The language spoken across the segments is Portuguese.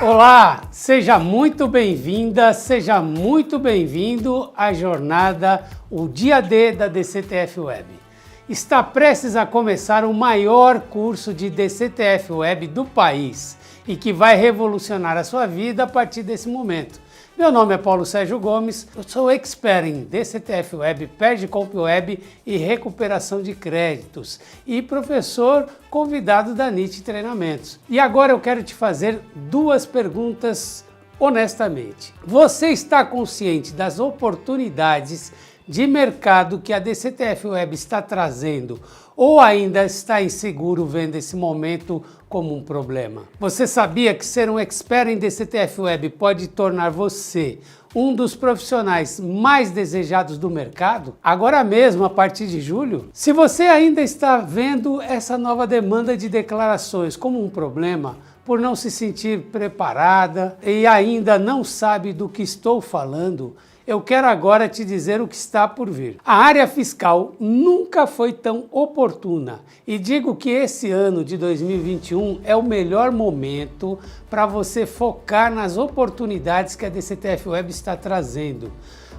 Olá, seja muito bem-vinda, seja muito bem-vindo à jornada, o Dia D da DCTF Web. Está prestes a começar o maior curso de DCTF Web do país e que vai revolucionar a sua vida a partir desse momento. Meu nome é Paulo Sérgio Gomes, eu sou expert em DCTF Web, Perdicomp Web e recuperação de créditos e professor convidado da NIT Treinamentos. E agora eu quero te fazer duas perguntas honestamente. Você está consciente das oportunidades de mercado que a DCTF Web está trazendo ou ainda está inseguro vendo esse momento como um problema? Você sabia que ser um expert em DCTF Web pode tornar você um dos profissionais mais desejados do mercado? Agora mesmo, a partir de julho? Se você ainda está vendo essa nova demanda de declarações como um problema, por não se sentir preparada e ainda não sabe do que estou falando, eu quero agora te dizer o que está por vir. A área fiscal nunca foi tão oportuna e digo que esse ano de 2021 é o melhor momento para você focar nas oportunidades que a DCTF Web está trazendo.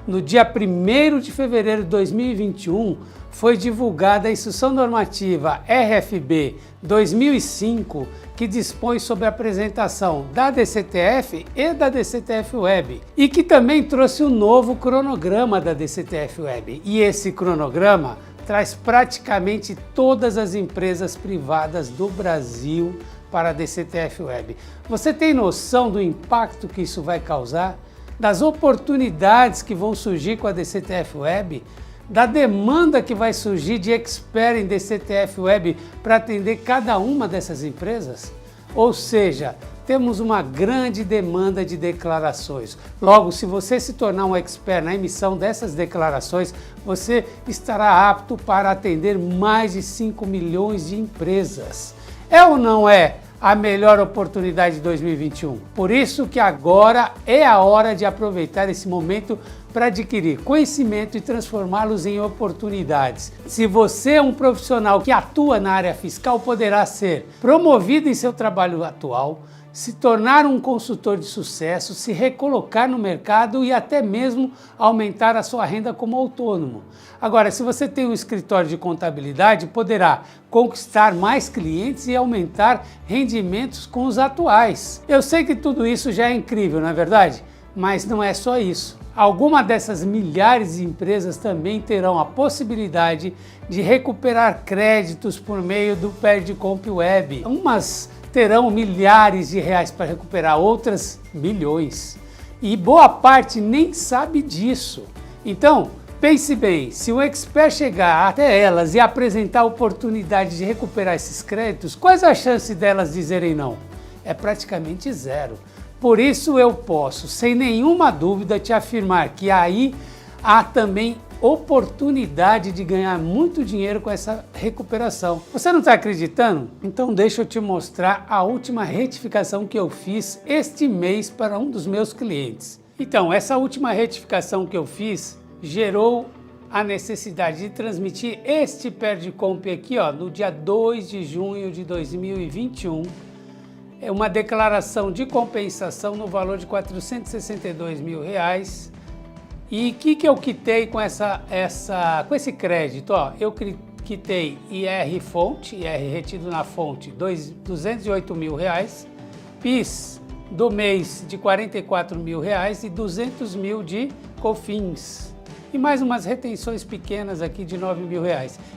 No dia 1º de fevereiro de 2021, foi divulgada a Instrução Normativa RFB 2005, que dispõe sobre a apresentação da DCTF e da DCTF Web, e que também trouxe um novo cronograma da DCTF Web. E esse cronograma traz praticamente todas as empresas privadas do Brasil para a DCTF Web. Você tem noção do impacto que isso vai causar? Das oportunidades que vão surgir com a DCTF Web, da demanda que vai surgir de expert em DCTF Web para atender cada uma dessas empresas? Ou seja, temos uma grande demanda de declarações. Logo, se você se tornar um expert na emissão dessas declarações, você estará apto para atender mais de 5 milhões de empresas. É ou não é a melhor oportunidade de 2021? Por isso que agora é a hora de aproveitar esse momento para adquirir conhecimento e transformá-los em oportunidades. Se você é um profissional que atua na área fiscal, poderá ser promovido em seu trabalho atual, se tornar um consultor de sucesso, se recolocar no mercado e até mesmo aumentar a sua renda como autônomo. Agora, se você tem um escritório de contabilidade, poderá conquistar mais clientes e aumentar rendimentos com os atuais. Eu sei que tudo isso já é incrível, não é verdade? Mas não é só isso. Algumas dessas milhares de empresas também terão a possibilidade de recuperar créditos por meio do Perdicomp Web. Umas terão milhares de reais para recuperar, outras milhões. E boa parte nem sabe disso. Então, pense bem, se o expert chegar até elas e apresentar a oportunidade de recuperar esses créditos, quais as chances delas dizerem não? É praticamente zero. Por isso eu posso, sem nenhuma dúvida, te afirmar que aí há também oportunidade de ganhar muito dinheiro com essa recuperação. Você não está acreditando? Então deixa eu te mostrar a última retificação que eu fiz este mês para um dos meus clientes. Então, essa última retificação que eu fiz gerou a necessidade de transmitir este Perdicomp aqui, ó, no dia 2 de junho de 2021. É uma declaração de compensação no valor de R$462 mil. E o que eu quitei com com esse crédito? Ó, eu quitei IR fonte, IR retido na fonte, R$208 mil, PIS do mês de R$44 mil e 200 mil de COFINS. E mais umas retenções pequenas aqui de R$9 mil.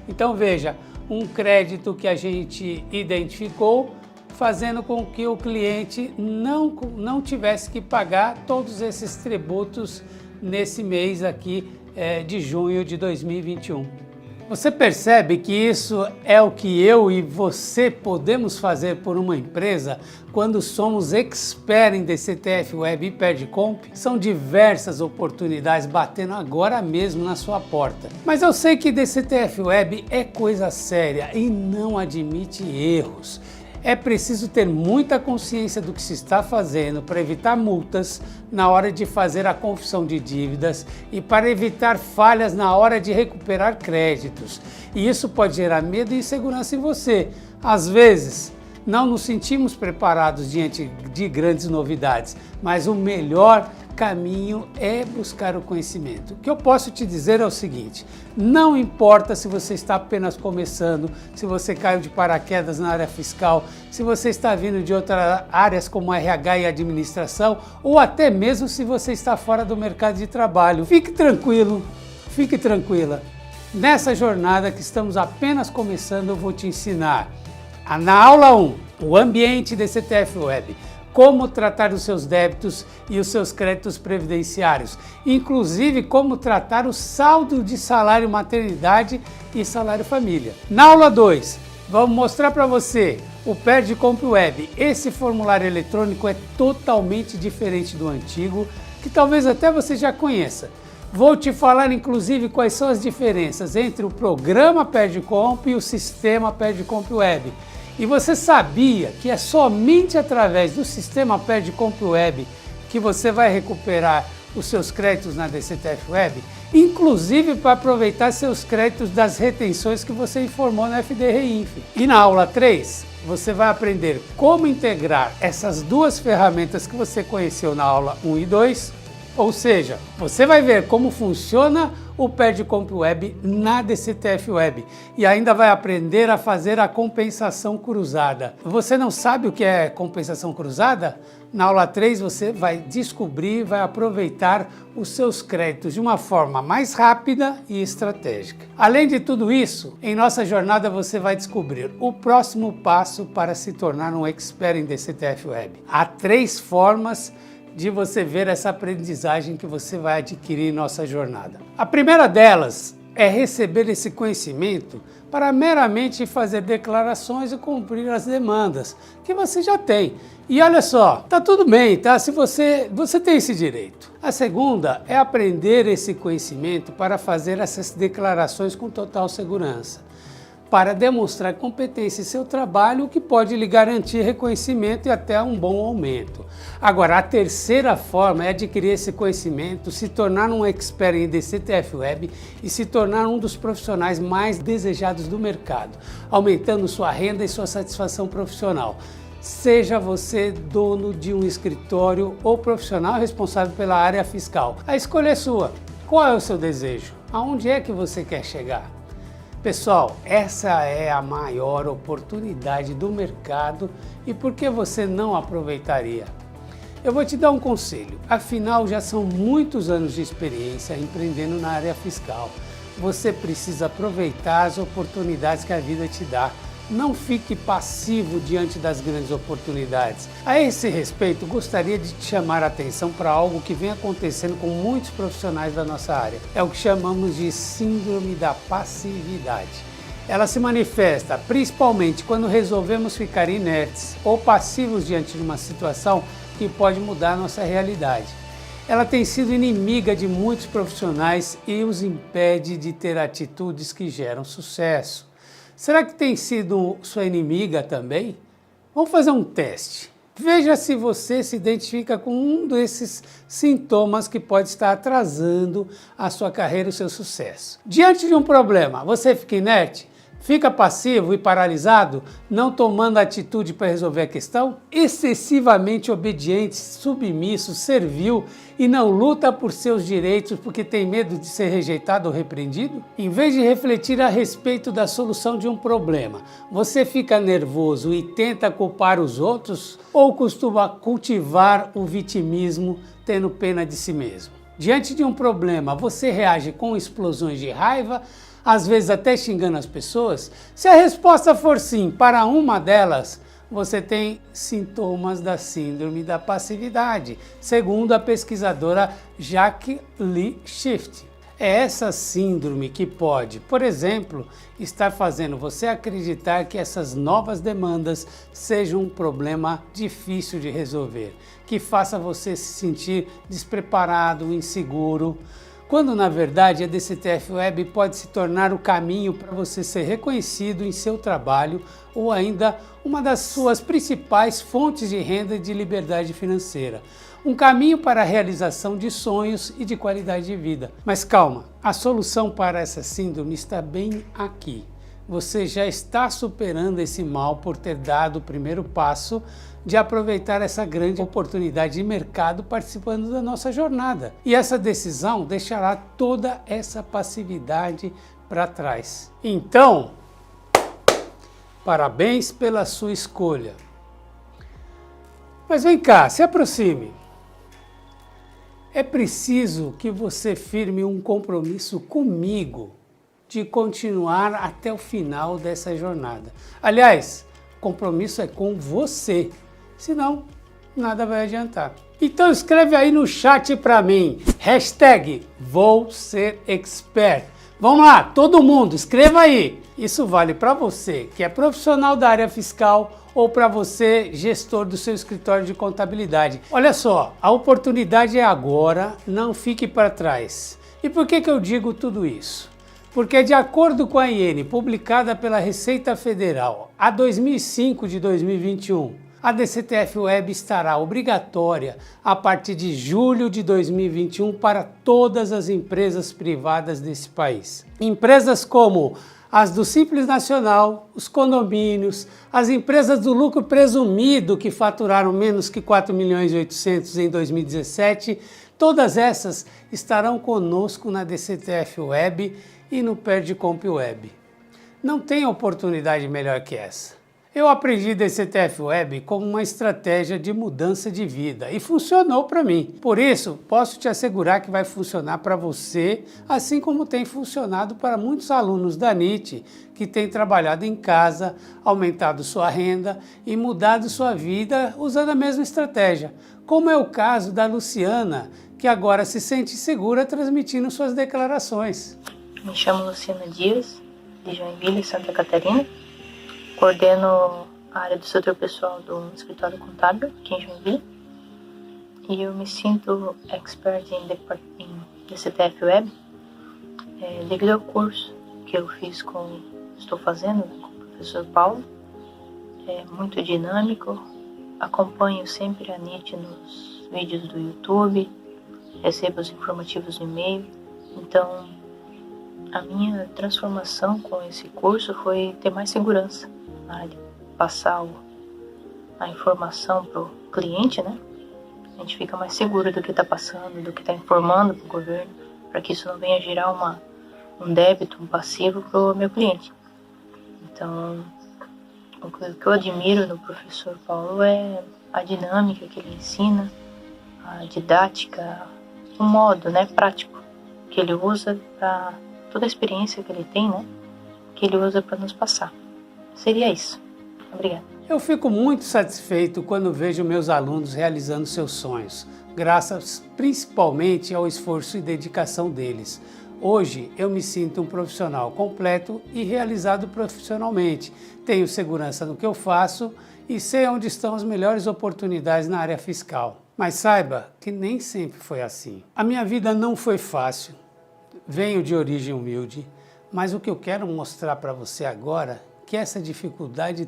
Então veja, um crédito que a gente identificou, fazendo com que o cliente não tivesse que pagar todos esses tributos nesse mês aqui de junho de 2021. Você percebe que isso é o que eu e você podemos fazer por uma empresa quando somos expert em DCTF Web e Perdicomp? São diversas oportunidades batendo agora mesmo na sua porta. Mas eu sei que DCTF Web é coisa séria e não admite erros. É preciso ter muita consciência do que se está fazendo para evitar multas na hora de fazer a confissão de dívidas e para evitar falhas na hora de recuperar créditos. E isso pode gerar medo e insegurança em você. Às vezes, não nos sentimos preparados diante de grandes novidades, mas o melhor caminho é buscar o conhecimento. O que eu posso te dizer é o seguinte: não importa se você está apenas começando, se você caiu de paraquedas na área fiscal, se você está vindo de outras áreas como RH e administração, ou até mesmo se você está fora do mercado de trabalho. Fique tranquilo, fique tranquila. Nessa jornada que estamos apenas começando, eu vou te ensinar na aula 1, o ambiente DCTF Web, como tratar os seus débitos e os seus créditos previdenciários, inclusive como tratar o saldo de salário maternidade e salário família. Na aula 2, vamos mostrar para você o Perde Comp Web. Esse formulário eletrônico é totalmente diferente do antigo, que talvez até você já conheça. Vou te falar inclusive quais são as diferenças entre o programa Perde Comp e o sistema Perde Comp Web. E você sabia que é somente através do sistema Perde Comp Web que você vai recuperar os seus créditos na DCTF Web, inclusive para aproveitar seus créditos das retenções que você informou na FDREINF. E na aula 3, você vai aprender como integrar essas duas ferramentas que você conheceu na aula 1 e 2, ou seja, você vai ver como funciona o Perde Comp Web na DCTF Web e ainda vai aprender a fazer a compensação cruzada. Você não sabe o que é compensação cruzada? Na aula 3 você vai descobrir, vai aproveitar os seus créditos de uma forma mais rápida e estratégica. Além de tudo isso, em nossa jornada você vai descobrir o próximo passo para se tornar um expert em DCTF Web. Há 3 formas de você ver essa aprendizagem que você vai adquirir em nossa jornada. A primeira delas é receber esse conhecimento para meramente fazer declarações e cumprir as demandas que você já tem. E olha só, tá tudo bem, tá? Se você tem esse direito. A segunda é aprender esse conhecimento para fazer essas declarações com total segurança, para demonstrar competência em seu trabalho, o que pode lhe garantir reconhecimento e até um bom aumento. Agora, a terceira forma é adquirir esse conhecimento, se tornar um expert em DCTF Web e se tornar um dos profissionais mais desejados do mercado, aumentando sua renda e sua satisfação profissional. Seja você dono de um escritório ou profissional responsável pela área fiscal. A escolha é sua. Qual é o seu desejo? Aonde é que você quer chegar? Pessoal, essa é a maior oportunidade do mercado e por que você não aproveitaria? Eu vou te dar um conselho, afinal já são muitos anos de experiência empreendendo na área fiscal. Você precisa aproveitar as oportunidades que a vida te dá. Não fique passivo diante das grandes oportunidades. A esse respeito, gostaria de te chamar a atenção para algo que vem acontecendo com muitos profissionais da nossa área. É o que chamamos de síndrome da passividade. Ela se manifesta principalmente quando resolvemos ficar inertes ou passivos diante de uma situação que pode mudar a nossa realidade. Ela tem sido inimiga de muitos profissionais e os impede de ter atitudes que geram sucesso. Será que tem sido sua inimiga também? Vamos fazer um teste. Veja se você se identifica com um desses sintomas que pode estar atrasando a sua carreira e o seu sucesso. Diante de um problema, você fica inerte? Fica passivo e paralisado, não tomando atitude para resolver a questão? Excessivamente obediente, submisso, servil e não luta por seus direitos porque tem medo de ser rejeitado ou repreendido? Em vez de refletir a respeito da solução de um problema, você fica nervoso e tenta culpar os outros ou costuma cultivar o vitimismo tendo pena de si mesmo? Diante de um problema, você reage com explosões de raiva, às vezes até xingando as pessoas? Se a resposta for sim para uma delas, você tem sintomas da síndrome da passividade, segundo a pesquisadora Jackie Lee Shift. É essa síndrome que pode, por exemplo, estar fazendo você acreditar que essas novas demandas sejam um problema difícil de resolver, que faça você se sentir despreparado, inseguro, quando na verdade a DCTF Web pode se tornar o caminho para você ser reconhecido em seu trabalho ou ainda uma das suas principais fontes de renda e de liberdade financeira. Um caminho para a realização de sonhos e de qualidade de vida. Mas calma, a solução para essa síndrome está bem aqui. você já está superando esse mal por ter dado o primeiro passo de aproveitar essa grande oportunidade de mercado participando da nossa jornada. E essa decisão deixará toda essa passividade para trás. Então, parabéns pela sua escolha. Mas vem cá, se aproxime. É preciso que você firme um compromisso comigo de continuar até o final dessa jornada. Aliás, compromisso é com você, senão nada vai adiantar. Então escreve aí no chat para mim, #VouSerExpert. Vamos lá, todo mundo, escreva aí. Isso vale para você que é profissional da área fiscal ou para você, gestor do seu escritório de contabilidade. Olha só, a oportunidade é agora, não fique para trás. E por que eu digo tudo isso? Porque de acordo com a IN, publicada pela Receita Federal a 2005 de 2021, a DCTF Web estará obrigatória a partir de julho de 2021 para todas as empresas privadas desse país. Empresas como as do Simples Nacional, os condomínios, as empresas do lucro presumido que faturaram menos que 4.800.000 em 2017, todas essas estarão conosco na DCTF Web e no Perdicomp Web. Não tem oportunidade melhor que essa. Eu aprendi DCTF Web como uma estratégia de mudança de vida e funcionou para mim. Por isso, posso te assegurar que vai funcionar para você, assim como tem funcionado para muitos alunos da NIT que têm trabalhado em casa, aumentado sua renda e mudado sua vida usando a mesma estratégia, como é o caso da Luciana, que agora se sente segura transmitindo suas declarações. Me chamo Luciana Dias, de Joinville, Santa Catarina. Coordeno a área do setor pessoal do escritório contábil aqui em Joinville. E eu me sinto expert em DCTF Web devido ao curso que eu estou fazendo com o professor Paulo. É muito dinâmico, acompanho sempre a NIT nos vídeos do YouTube, recebo os informativos no e-mail. Então, a minha transformação com esse curso foi ter mais segurança na hora de passar a informação para o cliente, né? A gente fica mais seguro do que está passando, do que está informando para o governo, para que isso não venha gerar um débito, um passivo para o meu cliente. Então, o que eu admiro no professor Paulo é a dinâmica que ele ensina, a didática, o modo, né, prático que ele usa para toda a experiência que ele tem, né, que ele usa para nos passar. Seria isso. Obrigada. Eu fico muito satisfeito quando vejo meus alunos realizando seus sonhos, graças principalmente ao esforço e dedicação deles. Hoje eu me sinto um profissional completo e realizado profissionalmente. Tenho segurança no que eu faço e sei onde estão as melhores oportunidades na área fiscal. Mas saiba que nem sempre foi assim. A minha vida não foi fácil. Venho de origem humilde, mas o que eu quero mostrar para você agora que essa dificuldade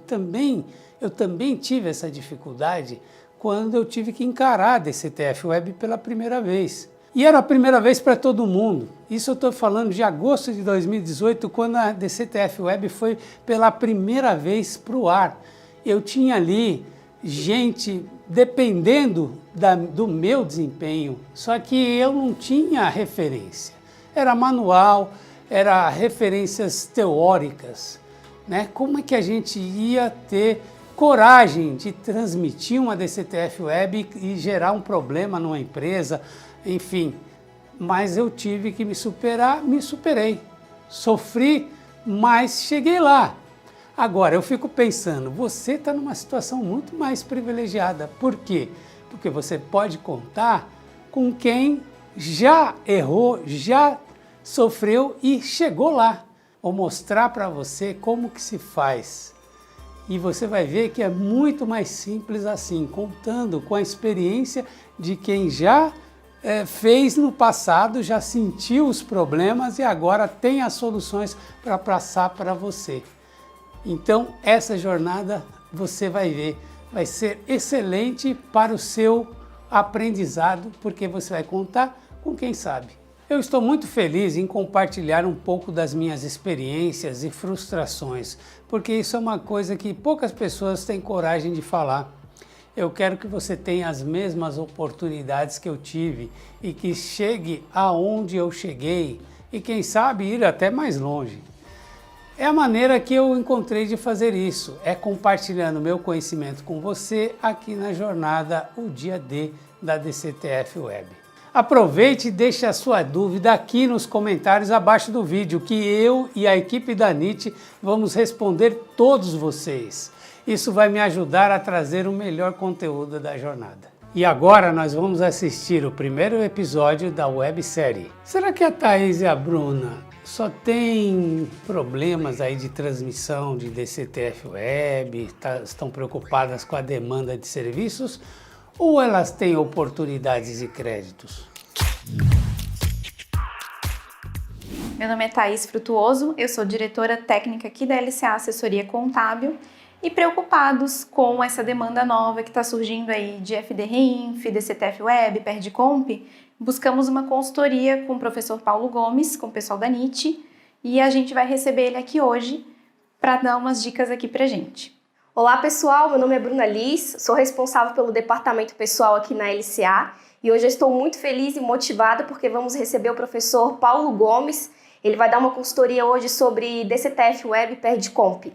eu também tive essa dificuldade quando eu tive que encarar a DCTF Web pela primeira vez. E era a primeira vez para todo mundo. Isso eu estou falando de agosto de 2018, quando a DCTF Web foi pela primeira vez para o ar. Eu tinha ali gente dependendo do meu desempenho, só que eu não tinha referência. Era manual, era referências teóricas, né? Como é que a gente ia ter coragem de transmitir uma DCTF Web e gerar um problema numa empresa, enfim. Mas eu tive que me superar, me superei. Sofri, mas cheguei lá. Agora, eu fico pensando, você está numa situação muito mais privilegiada. Por quê? Porque você pode contar com quem já errou, já sofreu e chegou lá. Vou mostrar para você como que se faz. E você vai ver que é muito mais simples assim, contando com a experiência de quem já fez no passado, já sentiu os problemas e agora tem as soluções para passar para você. Então, essa jornada, você vai ver, vai ser excelente para o seu aprendizado, porque você vai contar com quem sabe. Eu estou muito feliz em compartilhar um pouco das minhas experiências e frustrações, porque isso é uma coisa que poucas pessoas têm coragem de falar. Eu quero que você tenha as mesmas oportunidades que eu tive e que chegue aonde eu cheguei e quem sabe ir até mais longe. É a maneira que eu encontrei de fazer isso, é compartilhando meu conhecimento com você aqui na jornada O Dia D da DCTF Web. Aproveite e deixe a sua dúvida aqui nos comentários abaixo do vídeo, que eu e a equipe da NIT vamos responder todos vocês. Isso vai me ajudar a trazer o melhor conteúdo da jornada. E agora nós vamos assistir o primeiro episódio da websérie. Será que a Thaís e a Bruna só tem problemas aí de transmissão de DCTF Web, estão preocupadas com a demanda de serviços, ou elas têm oportunidades e créditos? Meu nome é Thaís Frutuoso, eu sou diretora técnica aqui da LCA Assessoria Contábil e preocupados com essa demanda nova que está surgindo aí de FD-Reinf, DCTF Web, Perdicomp, buscamos uma consultoria com o professor Paulo Gomes, com o pessoal da NIT, e a gente vai receber ele aqui hoje para dar umas dicas aqui pra gente. Olá pessoal, meu nome é Bruna Liz, sou responsável pelo departamento pessoal aqui na LCA e hoje eu estou muito feliz e motivada porque vamos receber o professor Paulo Gomes. Ele vai dar uma consultoria hoje sobre DCTF Web e Perdicomp.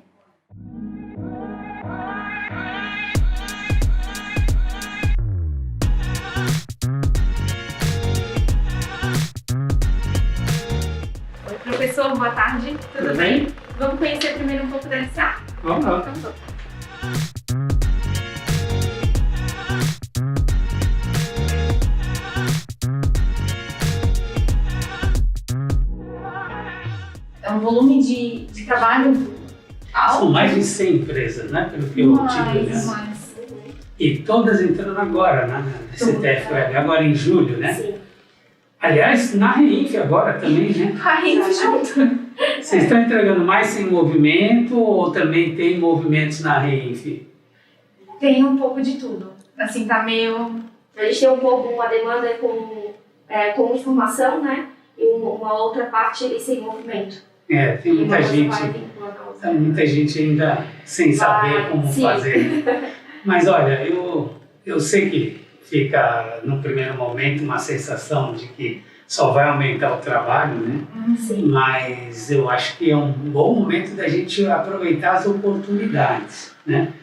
Oi professor, boa tarde, tudo bem? Vamos conhecer primeiro um pouco da LCA? Vamos lá. Então, é um volume de trabalho alto. São mais de 100 empresas, né? Pelo que eu tive, né? Mais. E todas entrando agora, né? Na DCTF Web, agora em julho, né? Sim. Aliás, na Reinf agora também, né? A gente junto. Vocês estão entregando mais sem movimento ou também tem movimentos na Reinf? Tem um pouco de tudo. Assim, tá meio... A gente tem um pouco uma demanda com informação, né? E uma outra parte ali sem movimento. É, tem muita gente ainda sem saber como fazer. Mas olha, eu sei que fica no primeiro momento uma sensação de que só vai aumentar o trabalho, né? Sim. Mas eu acho que é um bom momento da gente aproveitar as oportunidades, né?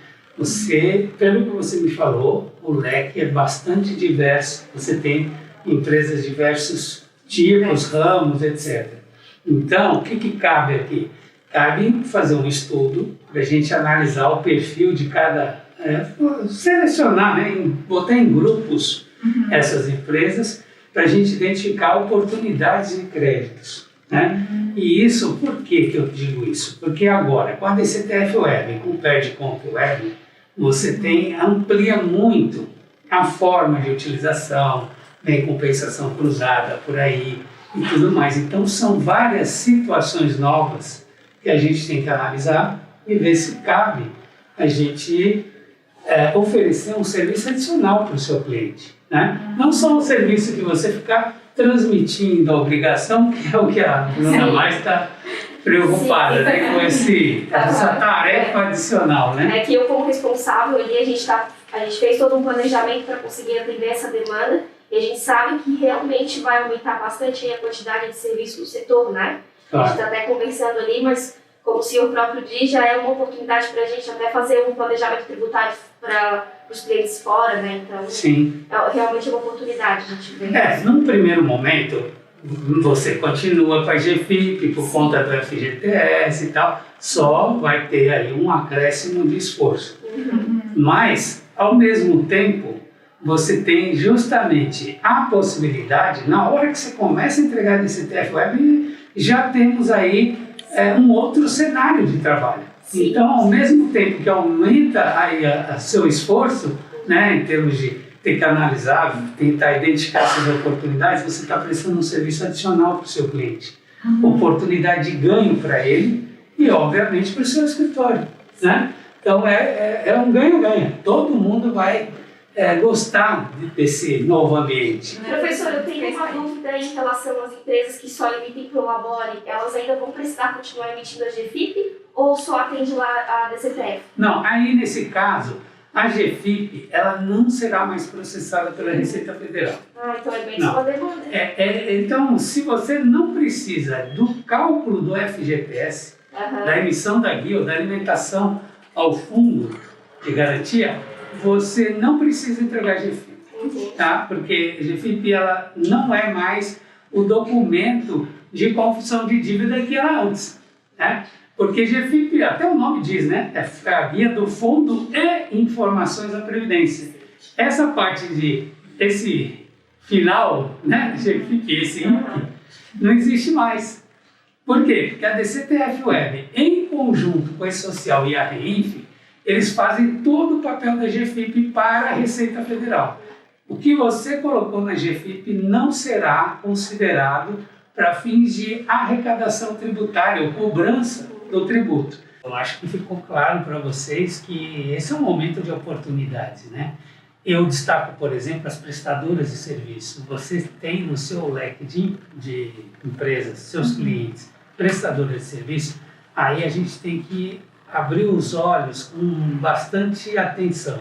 Pelo que você me falou, o leque é bastante diverso. Você tem empresas de diversos tipos, ramos, etc. Então, o que cabe aqui? Cabe fazer um estudo para a gente analisar o perfil de cada... selecionar, né? Botar em grupos essas empresas para a gente identificar oportunidades e créditos, né? E isso, por que eu digo isso? Porque agora, com a DCTF Web, com o Perdicomp Web, você amplia muito a forma de utilização, tem compensação cruzada por aí e tudo mais. Então, são várias situações novas que a gente tem que analisar e ver se cabe a gente oferecer um serviço adicional para o seu cliente, né? Não só um serviço que você ficar transmitindo a obrigação, que é o que a Bruna mais está preocupada, né, com essa tarefa adicional, né? É que eu, como responsável ali, a gente fez todo um planejamento para conseguir atender essa demanda e a gente sabe que realmente vai aumentar bastante a quantidade de serviços no setor, né? Claro. A gente está até conversando ali, mas como o senhor próprio diz, já é uma oportunidade para a gente até fazer um planejamento tributário para os clientes fora, né? Então, Sim. Realmente é uma oportunidade a gente ver. Num primeiro momento, você continua com a GFIP por conta do FGTS e tal, só vai ter aí um acréscimo de esforço. Mas, ao mesmo tempo, você tem justamente a possibilidade, na hora que você começa a entregar DCTF Web, já temos aí um outro cenário de trabalho. Sim. Então, ao mesmo tempo que aumenta aí seu esforço, né, em termos de ter que analisar, tentar identificar essas oportunidades, você está prestando um serviço adicional para o seu cliente. Oportunidade de ganho para ele e, obviamente, para o seu escritório, né? Então, é um ganho-ganho. Todo mundo vai gostar desse novo ambiente. Professor, eu tenho uma dúvida aí em relação às empresas que só emitem para o Labore. Elas ainda vão precisar continuar emitindo a GFIP ou só atende lá a DCTF? Não, aí nesse caso, a GFIP ela não será mais processada pela Receita Federal. Ah, então é bem só demanda. Então, se você não precisa do cálculo do FGTS, da emissão da guia ou da alimentação ao fundo de garantia, você não precisa entregar a GFIP, tá? Porque a GFIP ela não é mais o documento de confissão de dívida que era antes, né? Porque GFIP, até o nome diz, né? É a guia do fundo e informações da Previdência. Essa parte esse final, né? GFIP, esse INC, não existe mais. Por quê? Porque a DCTF-Web, em conjunto com a E-Social e a REINF, eles fazem todo o papel da GFIP para a Receita Federal. O que você colocou na GFIP não será considerado para fins de arrecadação tributária ou cobrança do tributo. Eu acho que ficou claro para vocês que esse é um momento de oportunidades, né? Eu destaco, por exemplo, as prestadoras de serviço. Você tem no seu leque de empresas, seus clientes, prestadoras de serviço, aí a gente tem que abrir os olhos com bastante atenção.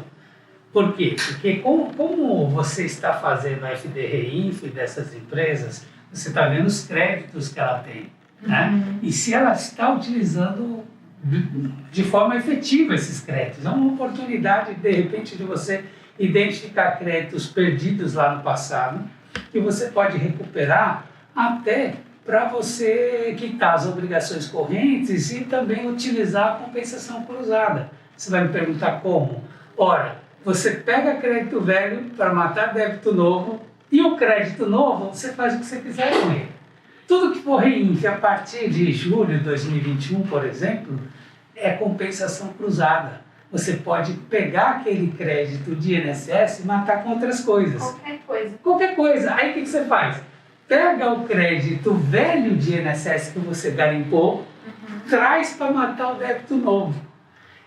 Por quê? Porque como você está fazendo a FDRINF dessas empresas, você está vendo os créditos que ela tem, né? E se ela está utilizando de forma efetiva esses créditos. É uma oportunidade, de repente, de você identificar créditos perdidos lá no passado, que você pode recuperar até para você quitar as obrigações correntes e também utilizar a compensação cruzada. Você vai me perguntar como? Ora, você pega crédito velho para matar débito novo e o crédito novo você faz o que você quiser com ele. Tudo que for REINF a partir de julho de 2021, por exemplo, é compensação cruzada. Você pode pegar aquele crédito de INSS e matar com outras coisas. Qualquer coisa. Qualquer coisa. Aí o que você faz? Pega o crédito velho de INSS que você garimpou, traz para matar o débito novo.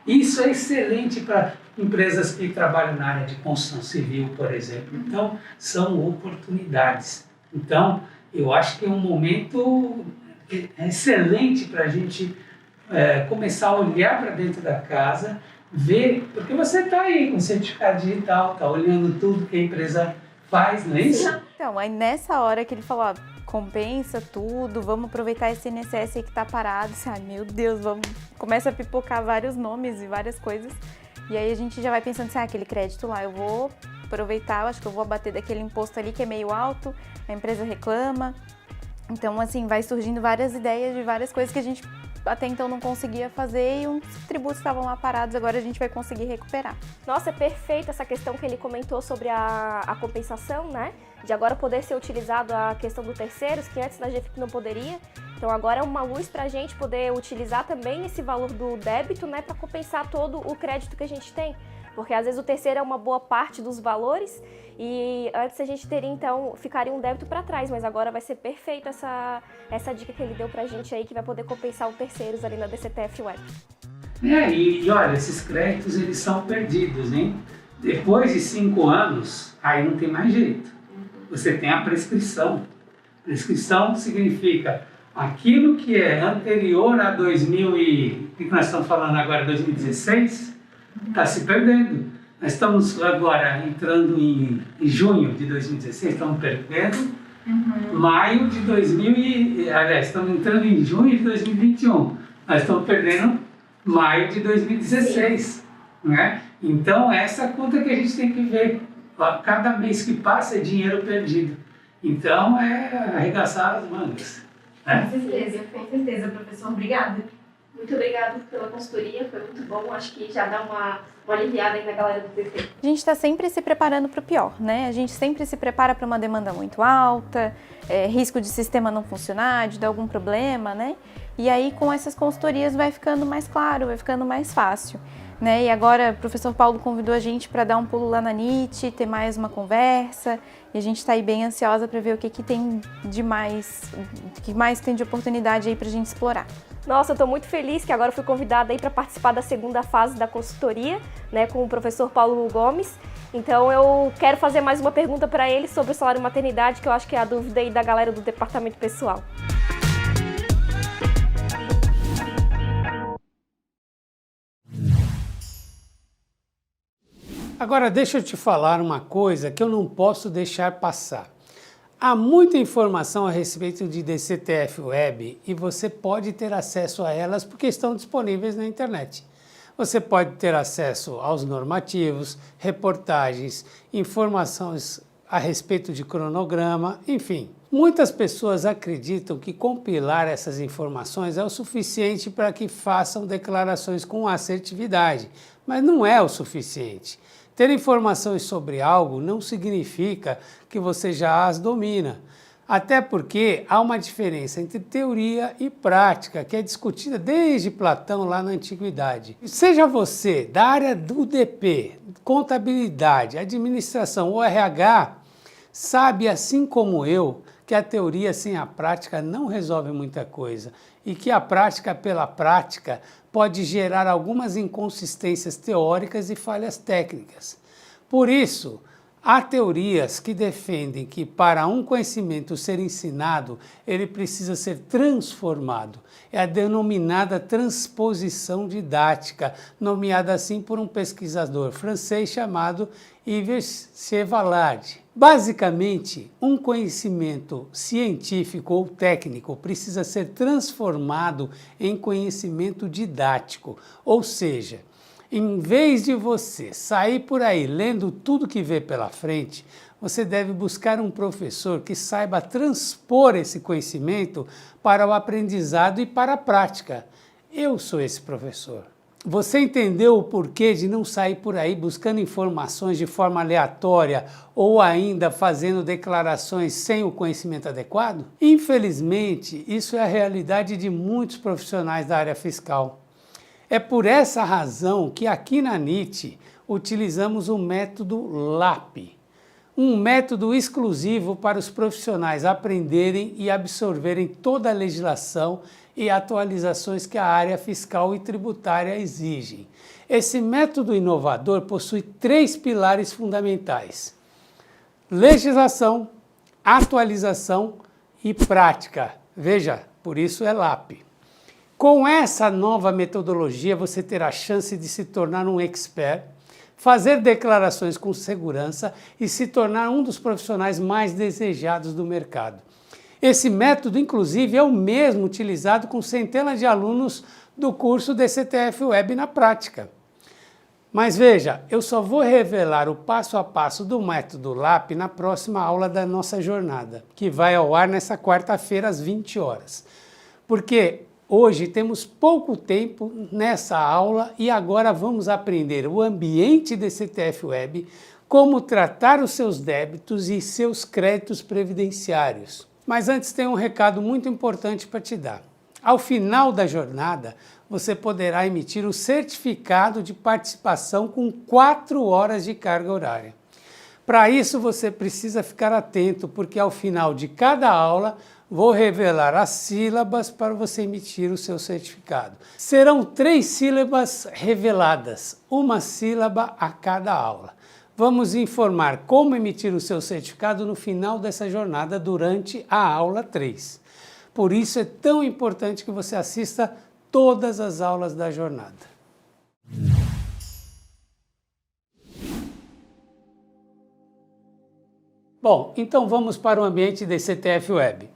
Isso é excelente para empresas que trabalham na área de construção civil, por exemplo. Então, são oportunidades. Então, eu acho que é um momento excelente para a gente começar a olhar para dentro da casa, ver, porque você está aí com certificado digital, está olhando tudo que a empresa faz, não é isso? Então, aí nessa hora que ele falou, ó, compensa tudo, vamos aproveitar esse INSS aí que tá parado, ai meu Deus, começa a pipocar vários nomes e várias coisas, e aí a gente já vai pensando assim, aquele crédito lá, eu vou aproveitar, eu acho que eu vou abater daquele imposto ali que é meio alto, a empresa reclama, então assim, vai surgindo várias ideias de várias coisas que a gente até então não conseguia fazer e os tributos estavam lá parados, agora a gente vai conseguir recuperar. Nossa, é perfeita essa questão que ele comentou sobre a compensação, né? De agora poder ser utilizado a questão do terceiros, que antes na GFIP não poderia. Então agora é uma luz para a gente poder utilizar também esse valor do débito, né? Para compensar todo o crédito que a gente tem. Porque às vezes o terceiro é uma boa parte dos valores e antes a gente teria, então, ficaria um débito para trás, mas agora vai ser perfeito essa dica que ele deu pra gente aí, que vai poder compensar os terceiros ali na DCTF-Web. E olha, esses créditos eles são perdidos, hein? Depois de 5 anos, aí não tem mais jeito. Você tem a prescrição. Prescrição significa aquilo que é anterior a 2000 e... O que nós estamos falando agora, 2016? Está se perdendo. Nós estamos agora entrando em junho de 2016, estamos perdendo maio de estamos entrando em junho de 2021. Nós estamos perdendo maio de 2016. Né? Então, essa é a conta que a gente tem que ver. Cada mês que passa é dinheiro perdido. Então, é arregaçar as mangas. Né? Com certeza, professor. Obrigada. Muito obrigada pela consultoria, foi muito bom. Acho que já dá uma aliviada aí na galera do PT. A gente está sempre se preparando para o pior, né? A gente sempre se prepara para uma demanda muito alta, risco de sistema não funcionar, de dar algum problema, né? E aí com essas consultorias vai ficando mais claro, vai ficando mais fácil, né? E agora o professor Paulo convidou a gente para dar um pulo lá na NIT, ter mais uma conversa, e a gente está aí bem ansiosa para ver o que tem de mais, o que mais tem de oportunidade aí para a gente explorar. Nossa, eu estou muito feliz que agora fui convidada aí para participar da segunda fase da consultoria, né, com o professor Paulo Gomes. Então eu quero fazer mais uma pergunta para ele sobre o salário maternidade, que eu acho que é a dúvida aí da galera do departamento pessoal. Agora deixa eu te falar uma coisa que eu não posso deixar passar. Há muita informação a respeito de DCTF Web e você pode ter acesso a elas porque estão disponíveis na internet. Você pode ter acesso aos normativos, reportagens, informações a respeito de cronograma, enfim. Muitas pessoas acreditam que compilar essas informações é o suficiente para que façam declarações com assertividade, mas não é o suficiente. Ter informações sobre algo não significa que você já as domina, até porque há uma diferença entre teoria e prática, que é discutida desde Platão lá na antiguidade. Seja você da área do DP, contabilidade, administração ou RH, sabe assim como eu que a teoria sem a prática não resolve muita coisa e que a prática pela prática pode gerar algumas inconsistências teóricas e falhas técnicas. Por isso, há teorias que defendem que para um conhecimento ser ensinado, ele precisa ser transformado. É a denominada transposição didática, nomeada assim por um pesquisador francês chamado Yves Chevallard. Basicamente, um conhecimento científico ou técnico precisa ser transformado em conhecimento didático, ou seja, em vez de você sair por aí lendo tudo que vê pela frente, você deve buscar um professor que saiba transpor esse conhecimento para o aprendizado e para a prática. Eu sou esse professor. Você entendeu o porquê de não sair por aí buscando informações de forma aleatória ou ainda fazendo declarações sem o conhecimento adequado? Infelizmente, isso é a realidade de muitos profissionais da área fiscal. É por essa razão que aqui na NIT utilizamos o método LAP, um método exclusivo para os profissionais aprenderem e absorverem toda a legislação e atualizações que a área fiscal e tributária exigem. Esse método inovador possui 3 pilares fundamentais: legislação, atualização e prática. Veja, por isso é LAP. Com essa nova metodologia, você terá a chance de se tornar um expert, fazer declarações com segurança e se tornar um dos profissionais mais desejados do mercado. Esse método, inclusive, é o mesmo utilizado com centenas de alunos do curso DCTF Web na prática. Mas veja, eu só vou revelar o passo a passo do método LAP na próxima aula da nossa jornada, que vai ao ar nessa quarta-feira às 20 horas. Porque hoje temos pouco tempo nessa aula e agora vamos aprender o ambiente DCTF Web, como tratar os seus débitos e seus créditos previdenciários. Mas antes tem um recado muito importante para te dar. Ao final da jornada, você poderá emitir o certificado de participação com 4 horas de carga horária. Para isso, você precisa ficar atento, porque ao final de cada aula, vou revelar as sílabas para você emitir o seu certificado. Serão 3 sílabas reveladas, uma sílaba a cada aula. Vamos informar como emitir o seu certificado no final dessa jornada durante a aula 3. Por isso é tão importante que você assista todas as aulas da jornada. Bom, então vamos para o ambiente DCTF Web.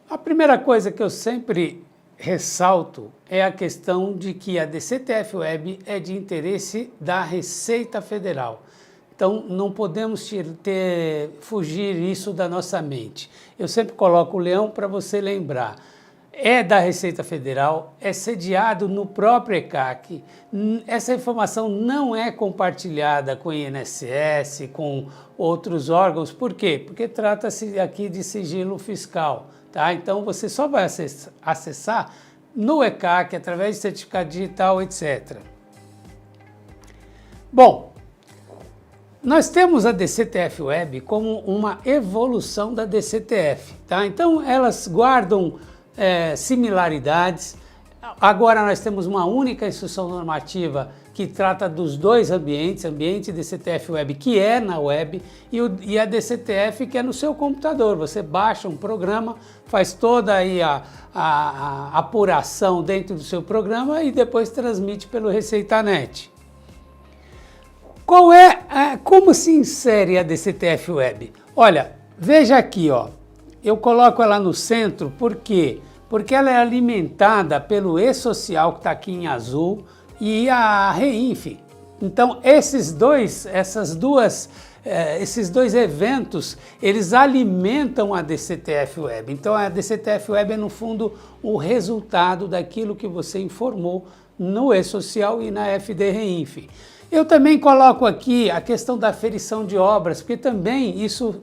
A primeira coisa que eu sempre ressalto é a questão de que a DCTF Web é de interesse da Receita Federal. Então, não podemos fugir isso da nossa mente. Eu sempre coloco o leão para você lembrar. É da Receita Federal, é sediado no próprio ECAC. Essa informação não é compartilhada com o INSS, com outros órgãos. Por quê? Porque trata-se aqui de sigilo fiscal. Tá? Então, você só vai acessar no ECAC, através de certificado digital, etc. Bom, nós temos a DCTF Web como uma evolução da DCTF. Tá? Então, elas guardam similaridades. Agora nós temos uma única instrução normativa que trata dos dois ambientes, ambiente DCTF Web, que é na web, e a DCTF, que é no seu computador. Você baixa um programa, faz toda aí a apuração dentro do seu programa e depois transmite pelo ReceitaNet. Como se insere a DCTF Web? Olha, veja aqui, ó, eu coloco ela no centro, por quê? Porque ela é alimentada pelo e-social, que está aqui em azul, e a REINF. Então, esses dois eventos, eles alimentam a DCTF Web. Então, a DCTF Web é, no fundo, o resultado daquilo que você informou no e-social e na FD REINF. Eu também coloco aqui a questão da aferição de obras, porque também isso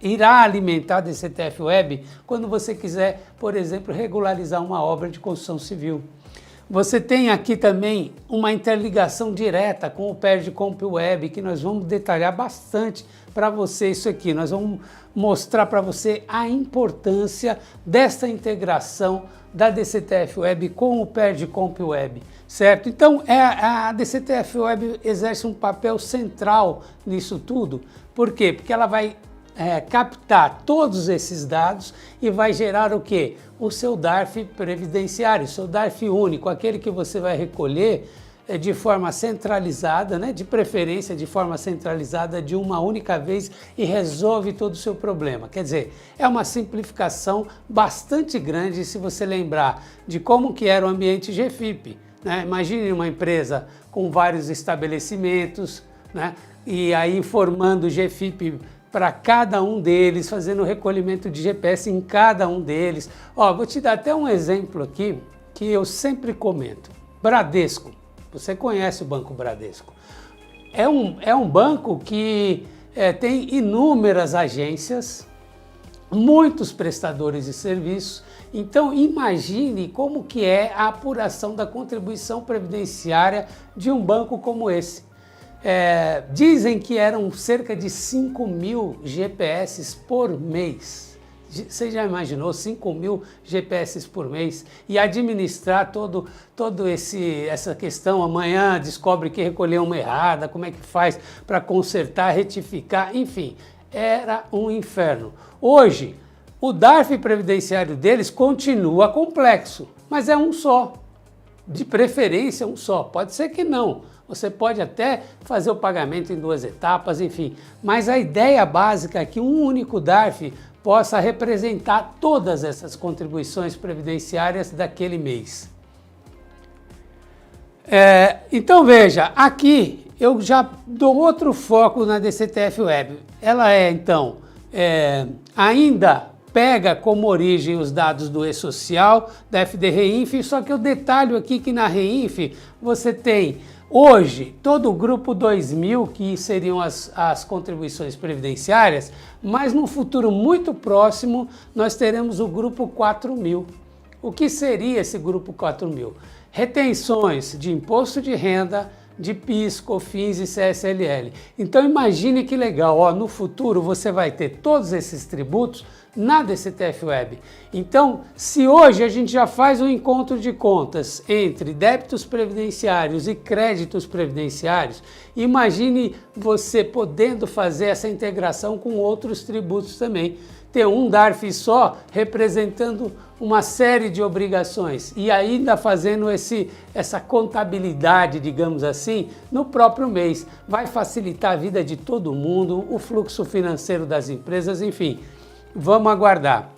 irá alimentar a DCTF Web quando você quiser, por exemplo, regularizar uma obra de construção civil. Você tem aqui também uma interligação direta com o PERDComp Web, que nós vamos detalhar bastante para você isso aqui. Nós vamos mostrar para você a importância dessa integração da DCTF Web com o PERDComp Web, certo? Então, a DCTF Web exerce um papel central nisso tudo. Por quê? Porque ela vai captar todos esses dados e vai gerar o quê? O seu DARF previdenciário, o seu DARF único, aquele que você vai recolher de forma centralizada, né? De preferência de forma centralizada de uma única vez e resolve todo o seu problema. Quer dizer, é uma simplificação bastante grande se você lembrar de como que era o ambiente GFIP, né? Imagine uma empresa com vários estabelecimentos, né? E aí informando o GFIP para cada um deles, fazendo o recolhimento de GPS em cada um deles. Ó, vou te dar até um exemplo aqui que eu sempre comento. Bradesco, você conhece o Banco Bradesco. É um banco que tem inúmeras agências, muitos prestadores de serviços. Então imagine como que é a apuração da contribuição previdenciária de um banco como esse. Dizem que eram cerca de 5.000 GPS por mês. Você já imaginou 5.000 GPS por mês? E administrar essa questão, amanhã descobre que recolheu uma errada, como é que faz para consertar, retificar, enfim, era um inferno. Hoje, o DARF previdenciário deles continua complexo, mas é um só, de preferência um só, pode ser que não. Você pode até fazer o pagamento em 2 etapas, enfim. Mas a ideia básica é que um único DARF possa representar todas essas contribuições previdenciárias daquele mês. Então veja, aqui eu já dou outro foco na DCTF Web. Ela então, ainda pega como origem os dados do e-social, da FD REINF, só que eu detalho aqui que na REINF você tem hoje todo o grupo 2000, que seriam as contribuições previdenciárias, mas no futuro muito próximo nós teremos o grupo 4000. O que seria esse grupo 4000? Retenções de imposto de renda, de PIS, COFINS e CSLL. Então imagine que legal, ó, no futuro você vai ter todos esses tributos na DCTF Web. Então, se hoje a gente já faz um encontro de contas entre débitos previdenciários e créditos previdenciários, imagine você podendo fazer essa integração com outros tributos também. Ter um DARF só representando uma série de obrigações e ainda fazendo essa contabilidade, digamos assim, no próprio mês. Vai facilitar a vida de todo mundo, o fluxo financeiro das empresas, enfim. Vamos aguardar.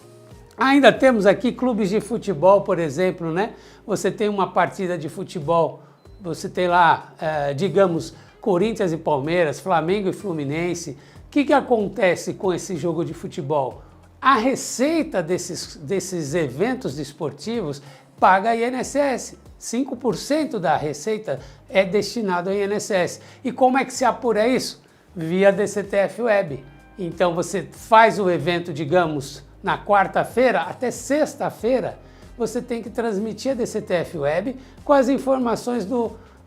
Ainda temos aqui clubes de futebol, por exemplo, né? Você tem uma partida de futebol, você tem lá, digamos, Corinthians e Palmeiras, Flamengo e Fluminense. O que acontece com esse jogo de futebol? A receita desses eventos desportivos paga INSS. 5% da receita é destinado ao INSS. E como é que se apura isso? Via DCTF Web. Então você faz o evento, digamos, na quarta-feira, até sexta-feira, você tem que transmitir a DCTF Web com as informações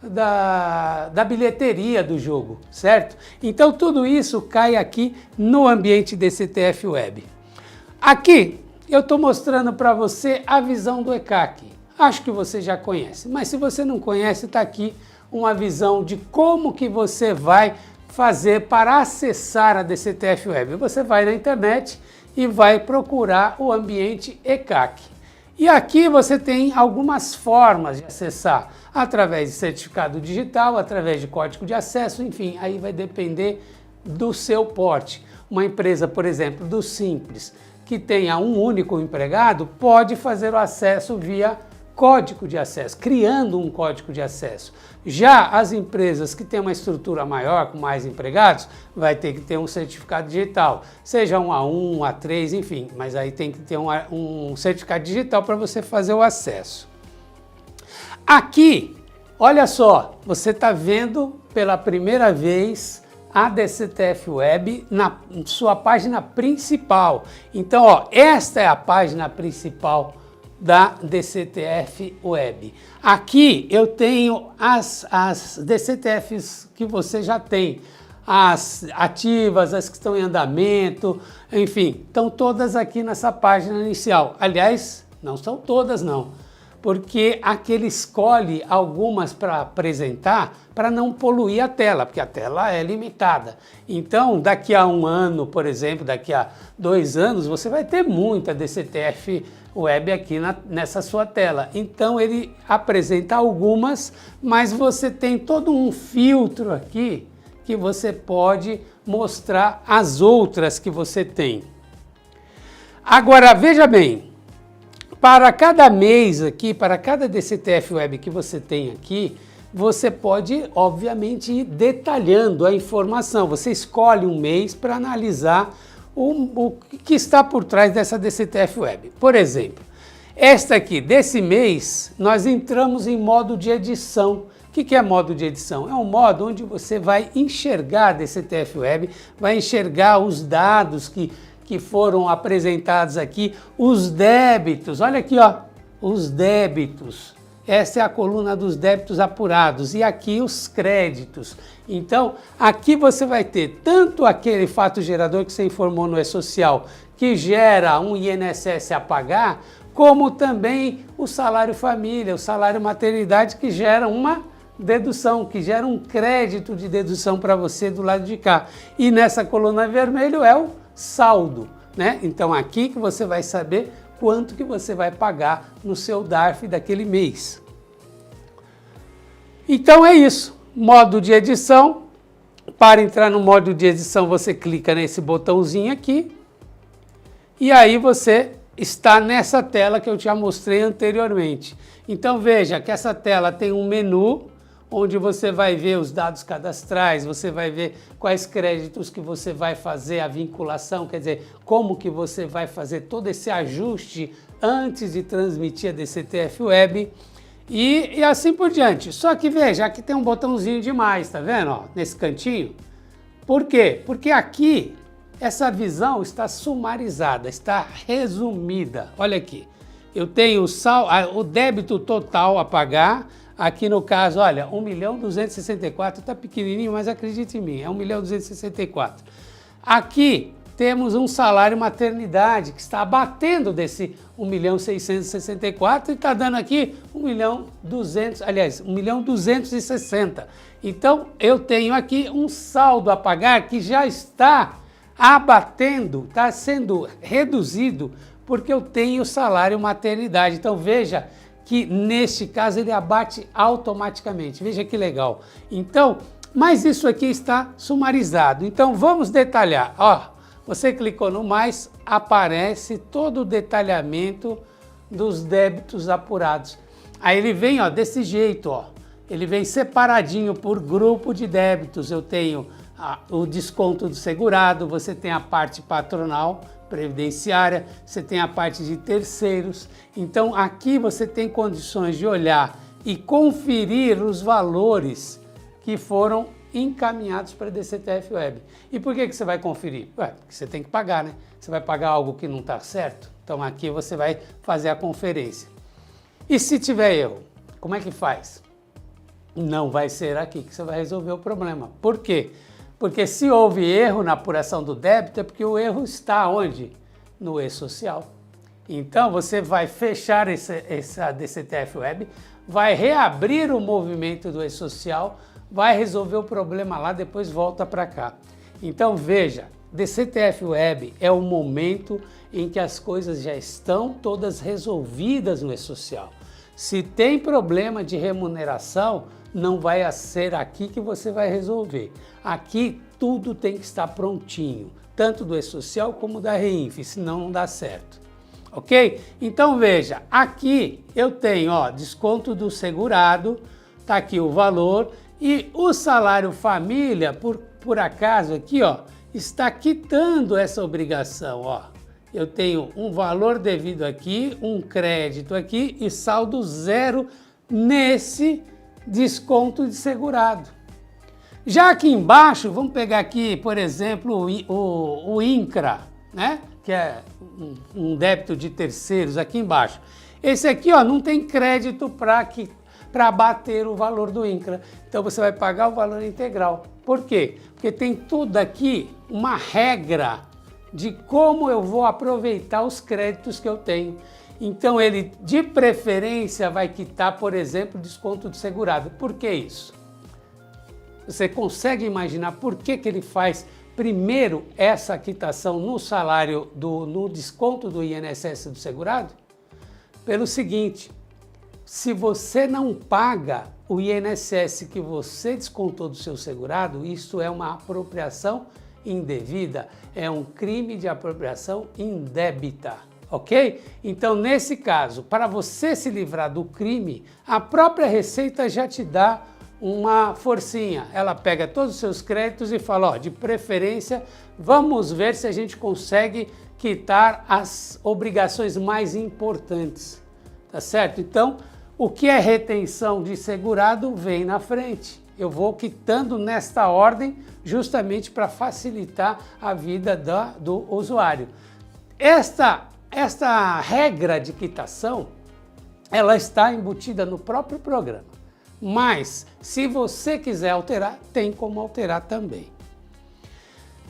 da bilheteria do jogo, certo? Então tudo isso cai aqui no ambiente DCTF Web. Aqui eu estou mostrando para você a visão do ECAC. Acho que você já conhece, mas se você não conhece, está aqui uma visão de como que você vai fazer para acessar a DCTF Web. Você vai na internet e vai procurar o ambiente ECAC. E aqui você tem algumas formas de acessar, através de certificado digital, através de código de acesso, enfim, aí vai depender do seu porte. Uma empresa, por exemplo, do Simples, que tenha um único empregado, pode fazer o acesso via código de acesso, criando um código de acesso. Já as empresas que têm uma estrutura maior, com mais empregados, vai ter que ter um certificado digital, seja um A1, um A3, enfim, mas aí tem que ter um certificado digital para você fazer o acesso. Aqui, olha só, você está vendo pela primeira vez a DCTF Web na sua página principal. Então, ó, esta é a página principal da DCTF Web. Aqui eu tenho as DCTFs que você já tem, as ativas, as que estão em andamento, enfim, estão todas aqui nessa página inicial. Aliás, não são todas não, porque aqui ele escolhe algumas para apresentar para não poluir a tela, porque a tela é limitada. Então, daqui a um ano, por exemplo, daqui a 2 anos, você vai ter muita DCTF Web aqui nessa sua tela. Então, ele apresenta algumas, mas você tem todo um filtro aqui que você pode mostrar as outras que você tem. Agora, veja bem, para cada mês aqui, para cada DCTF Web que você tem aqui, você pode, obviamente, ir detalhando a informação. Você escolhe um mês para analisar o que está por trás dessa DCTF Web. Por exemplo, esta aqui, desse mês, nós entramos em modo de edição. O que é modo de edição? É um modo onde você vai enxergar a DCTF Web, vai enxergar os dados que foram apresentados aqui, os débitos. Olha aqui, ó, os débitos. Essa é a coluna dos débitos apurados e aqui os créditos. Então, aqui você vai ter tanto aquele fato gerador que você informou no E-Social, que gera um INSS a pagar, como também o salário família, o salário maternidade, que gera uma dedução, que gera um crédito de dedução para você do lado de cá. E nessa coluna vermelha é o saldo, né? Então, aqui que você vai saber quanto que você vai pagar no seu DARF daquele mês. Então é isso, modo de edição. Para entrar no modo de edição, você clica nesse botãozinho aqui e aí você está nessa tela que eu já mostrei anteriormente. Então veja que essa tela tem um menu onde você vai ver os dados cadastrais, você vai ver quais créditos que você vai fazer a vinculação, quer dizer, como que você vai fazer todo esse ajuste antes de transmitir a DCTF Web e assim por diante. Só que veja, aqui tem um botãozinho de mais, tá vendo? Ó, nesse cantinho. Por quê? Porque aqui essa visão está sumarizada, está resumida. Olha aqui, eu tenho o débito total a pagar. Aqui no caso, olha, 1.264.000, está pequenininho, mas acredite em mim, é 1.264.000. Aqui temos um salário maternidade que está abatendo desse 1.664.000 e está dando aqui 1.260.000. Então, eu tenho aqui um saldo a pagar que já está abatendo, está sendo reduzido porque eu tenho salário maternidade. Então, veja que neste caso ele abate automaticamente. Veja que legal. Então, mas isso aqui está sumarizado. Então vamos detalhar. Ó, você clicou no mais, aparece todo o detalhamento dos débitos apurados. Aí ele vem, ó, desse jeito, ó. Ele vem separadinho por grupo de débitos. Eu tenho o desconto do segurado, você tem a parte patronal, previdenciária, você tem a parte de terceiros. Então aqui você tem condições de olhar e conferir os valores que foram encaminhados para a DCTF Web. E por que você vai conferir? Ué, porque você tem que pagar, né? Você vai pagar algo que não está certo? Então aqui você vai fazer a conferência. E se tiver erro, como é que faz? Não vai ser aqui que você vai resolver o problema. Por quê? Porque se houve erro na apuração do débito, é porque o erro está onde? No E-Social. Então você vai fechar essa DCTF Web, vai reabrir o movimento do E-Social, vai resolver o problema lá, depois volta para cá. Então veja, DCTF Web é o momento em que as coisas já estão todas resolvidas no E-Social. Se tem problema de remuneração, não vai ser aqui que você vai resolver. Aqui tudo tem que estar prontinho, tanto do E-Social como da REINF, senão não dá certo. Ok? Então veja, aqui eu tenho desconto do segurado, tá aqui o valor, e o salário família, por acaso aqui, está quitando essa obrigação, Eu tenho um valor devido aqui, um crédito aqui e saldo zero nesse desconto de segurado. Já aqui embaixo, vamos pegar aqui, por exemplo, o INCRA, né? Que é um débito de terceiros aqui embaixo. Esse aqui, não tem crédito para bater o valor do INCRA. Então você vai pagar o valor integral. Por quê? Porque tem tudo aqui uma regra de como eu vou aproveitar os créditos que eu tenho. Então ele, de preferência, vai quitar, por exemplo, desconto de segurado. Por que isso? Você consegue imaginar por que ele faz primeiro essa quitação no salário, no desconto do INSS do segurado? Pelo seguinte, se você não paga o INSS que você descontou do seu segurado, isso é uma apropriação indevida, é um crime de apropriação indébita, ok? Então, nesse caso, para você se livrar do crime, a própria Receita já te dá uma forcinha. Ela pega todos os seus créditos e fala, de preferência, vamos ver se a gente consegue quitar as obrigações mais importantes, tá certo? Então, o que é retenção de segurado vem na frente. Eu vou quitando nesta ordem justamente para facilitar a vida do usuário. Esta regra de quitação, ela está embutida no próprio programa. Mas, se você quiser alterar, tem como alterar também.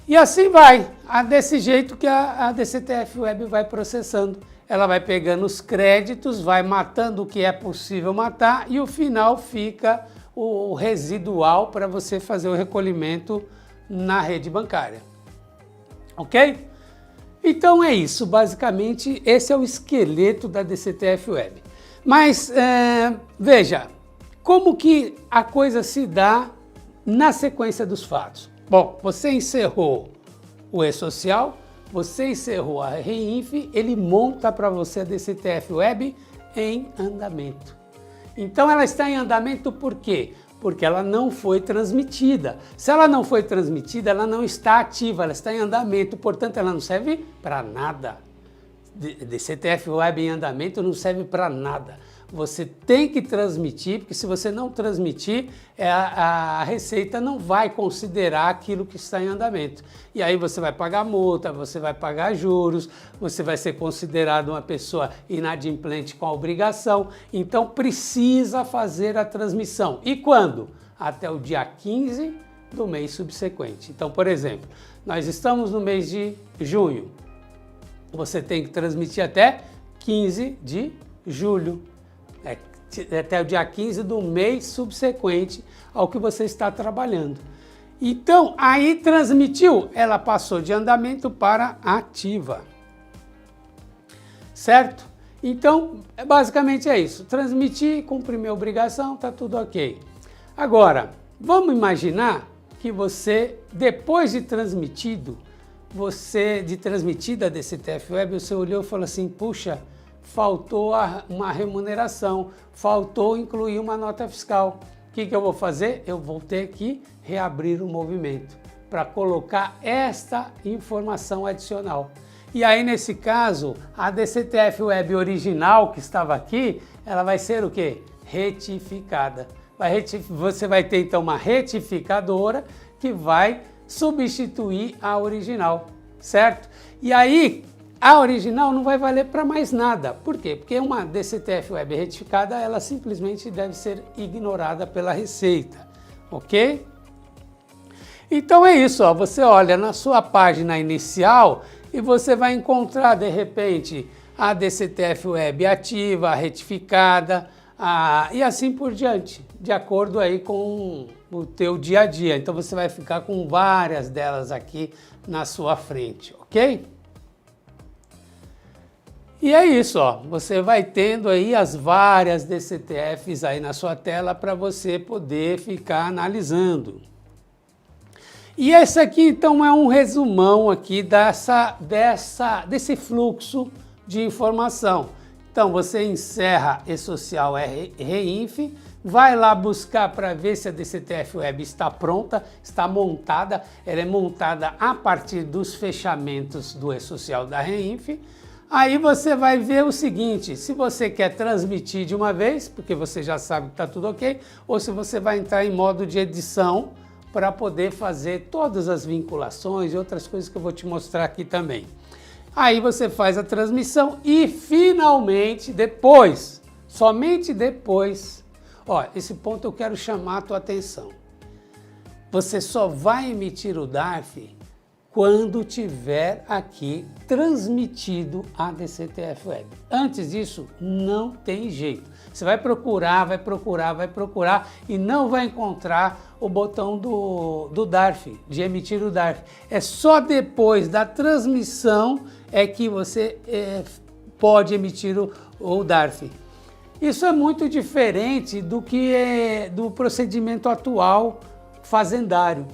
E assim vai, desse jeito que a DCTF Web vai processando. Ela vai pegando os créditos, vai matando o que é possível matar e o final fica o residual para você fazer o recolhimento na rede bancária. Ok? Então é isso, basicamente esse é o esqueleto da DCTF Web. Mas veja, como que a coisa se dá na sequência dos fatos? Bom, você encerrou o E-Social, você encerrou a REINF, ele monta para você a DCTF Web em andamento. Então ela está em andamento por quê? Porque ela não foi transmitida. Se ela não foi transmitida, ela não está ativa, ela está em andamento, portanto ela não serve para nada. DCTF Web em andamento não serve para nada. Você tem que transmitir, porque se você não transmitir, a Receita não vai considerar aquilo que está em andamento. E aí você vai pagar multa, você vai pagar juros, você vai ser considerado uma pessoa inadimplente com a obrigação. Então precisa fazer a transmissão. E quando? Até o dia 15 do mês subsequente. Então, por exemplo, nós estamos no mês de junho. Você tem que transmitir até 15 de julho. Até o dia 15 do mês subsequente ao que você está trabalhando. Então, aí transmitiu, ela passou de andamento para ativa. Certo? Então, basicamente é isso. Transmitir, cumprir minha obrigação, tá tudo ok. Agora, vamos imaginar que você, depois de transmitida a DCTF Web, você olhou e falou assim, puxa, faltou uma remuneração, faltou incluir uma nota fiscal. O que eu vou fazer? Eu vou ter que reabrir o movimento para colocar esta informação adicional. E aí, nesse caso, a DCTF Web original que estava aqui, ela vai ser o quê? Retificada. Você vai ter, então, uma retificadora que vai substituir a original, certo? E aí, a original não vai valer para mais nada. Por quê? Porque uma DCTF Web retificada, ela simplesmente deve ser ignorada pela Receita, ok? Então é isso, você olha na sua página inicial e você vai encontrar, de repente, a DCTF Web ativa, a retificada, e assim por diante, de acordo aí com o teu dia a dia. Então você vai ficar com várias delas aqui na sua frente, ok? E é isso, ó. Você vai tendo aí as várias DCTFs aí na sua tela para você poder ficar analisando. E esse aqui então é um resumão aqui desse fluxo de informação. Então você encerra e-social REINF, vai lá buscar para ver se a DCTF Web está pronta, está montada. Ela é montada a partir dos fechamentos do e-social da REINF. Aí você vai ver o seguinte, se você quer transmitir de uma vez, porque você já sabe que está tudo ok, ou se você vai entrar em modo de edição para poder fazer todas as vinculações e outras coisas que eu vou te mostrar aqui também. Aí você faz a transmissão e finalmente depois, somente depois, ó, esse ponto eu quero chamar a tua atenção. Você só vai emitir o DARF quando tiver aqui transmitido a DCTF Web. Antes disso, não tem jeito. Você vai procurar e não vai encontrar o botão do DARF, de emitir o DARF. É só depois da transmissão é que você pode emitir o DARF. Isso é muito diferente do procedimento atual fazendário.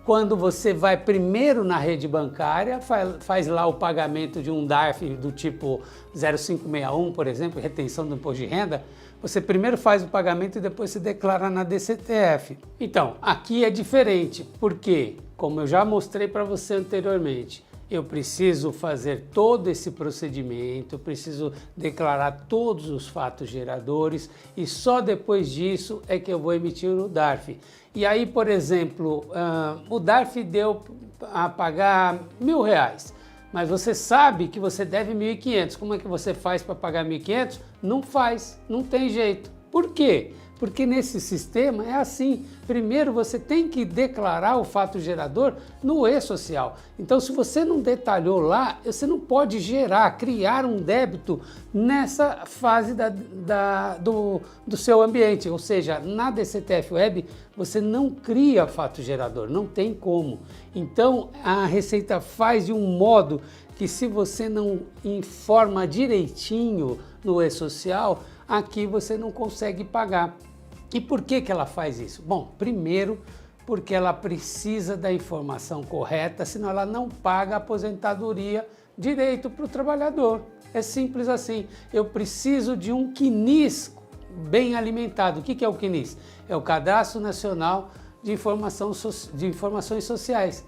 Quando você vai primeiro na rede bancária, faz lá o pagamento de um DARF do tipo 0561, por exemplo, retenção do imposto de renda, você primeiro faz o pagamento e depois se declara na DCTF. Então, aqui é diferente, porque, como eu já mostrei para você anteriormente, eu preciso fazer todo esse procedimento, preciso declarar todos os fatos geradores e só depois disso é que eu vou emitir o DARF. E aí, por exemplo, o DARF deu a pagar R$1.000, mas você sabe que você deve 1.500. Como é que você faz para pagar 1.500? Não faz, não tem jeito. Por quê? Porque nesse sistema é assim, primeiro você tem que declarar o fato gerador no e-social. Então se você não detalhou lá, você não pode criar um débito nessa fase do seu ambiente. Ou seja, na DCTF Web você não cria fato gerador, não tem como. Então a Receita faz de um modo que se você não informa direitinho no e-social, aqui você não consegue pagar. E por que ela faz isso? Bom, primeiro porque ela precisa da informação correta, senão ela não paga a aposentadoria direito para o trabalhador. É simples assim. Eu preciso de um CNIS bem alimentado. O que é o CNIS? É o Cadastro Nacional de Informações Sociais.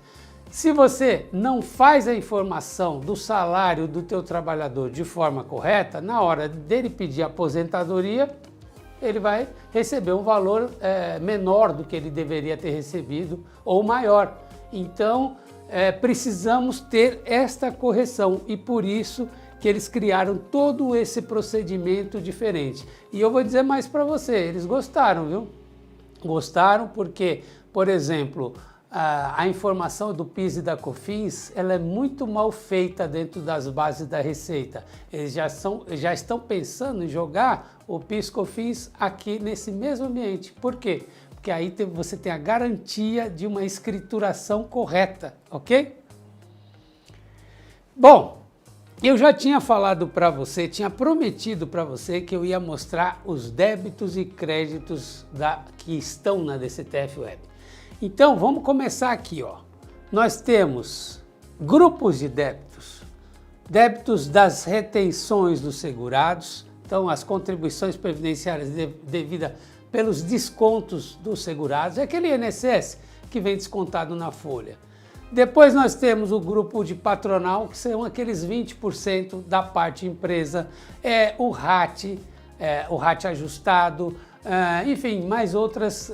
Se você não faz a informação do salário do teu trabalhador de forma correta, na hora dele pedir aposentadoria, ele vai receber um valor menor do que ele deveria ter recebido ou maior. Então, precisamos ter esta correção e por isso que eles criaram todo esse procedimento diferente. E eu vou dizer mais para você, eles gostaram, viu? Gostaram porque, por exemplo, a informação do PIS e da COFINS, ela é muito mal feita dentro das bases da Receita. Eles já estão pensando em jogar o PIS e COFINS aqui nesse mesmo ambiente. Por quê? Porque aí você tem a garantia de uma escrituração correta, ok? Bom, eu já tinha falado para você, tinha prometido para você que eu ia mostrar os débitos e créditos que estão na DCTF Web. Então, vamos começar aqui, ó. Nós temos grupos de débitos, débitos das retenções dos segurados, então as contribuições previdenciárias devidas pelos descontos dos segurados, é aquele INSS que vem descontado na folha. Depois nós temos o grupo de patronal, que são aqueles 20% da parte empresa, o RAT ajustado, enfim, mais outras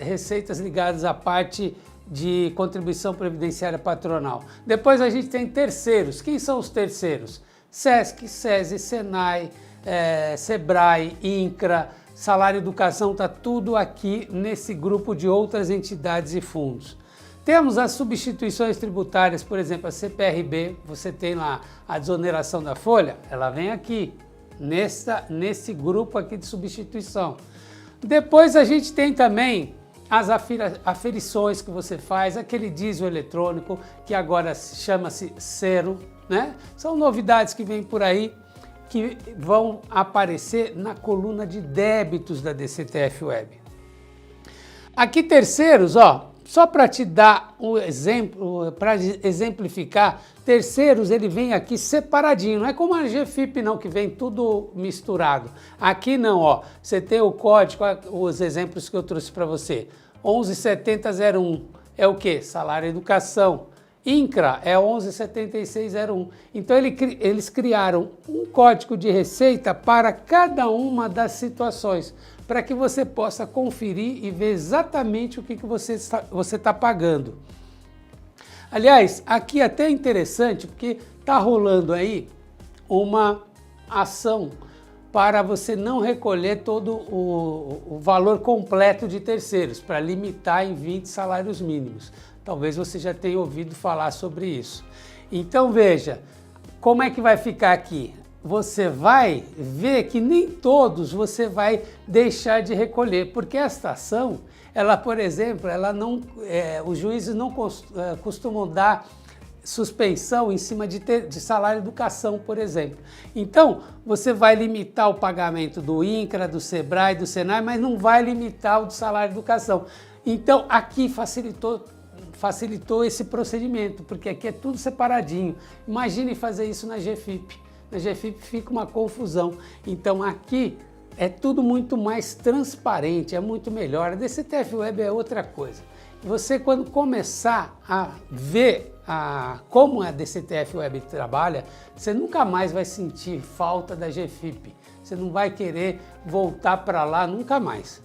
receitas ligadas à parte de contribuição previdenciária patronal. Depois a gente tem terceiros. Quem são os terceiros? SESC, SESI, SENAI, SEBRAE, INCRA, Salário Educação, está tudo aqui nesse grupo de outras entidades e fundos. Temos as substituições tributárias, por exemplo, a CPRB, você tem lá a desoneração da folha, ela vem aqui, nesse grupo aqui de substituição. Depois a gente tem também as aferições que você faz, aquele diesel eletrônico, que agora chama-se Cero, né? São novidades que vêm por aí, que vão aparecer na coluna de débitos da DCTF Web. Aqui terceiros, ó, só para te dar um exemplo, para exemplificar, terceiros ele vem aqui separadinho, não é como a GFIP não, que vem tudo misturado. Aqui não, ó, você tem o código, os exemplos que eu trouxe para você. 117001 é o que? Salário educação. INCRA é 117601. Então eles criaram um código de receita para cada uma das situações, para que você possa conferir e ver exatamente o que você está pagando. Aliás, aqui é até interessante, porque está rolando aí uma ação para você não recolher todo o valor completo de terceiros, para limitar em 20 salários mínimos. Talvez você já tenha ouvido falar sobre isso. Então veja, como é que vai ficar aqui? Você vai ver que nem todos você vai deixar de recolher, porque esta ação, ela, por exemplo, ela não, os juízes não costumam dar suspensão em cima de salário educação, por exemplo. Então, você vai limitar o pagamento do INCRA, do SEBRAE, do SENAI, mas não vai limitar o do salário educação. Então, aqui facilitou esse procedimento, porque aqui é tudo separadinho. Imagine fazer isso na GFIP. Na GFIP fica uma confusão. Então aqui é tudo muito mais transparente, é muito melhor. A DCTF Web é outra coisa. Você, quando começar a ver como a DCTF Web trabalha, você nunca mais vai sentir falta da GFIP. Você não vai querer voltar para lá nunca mais.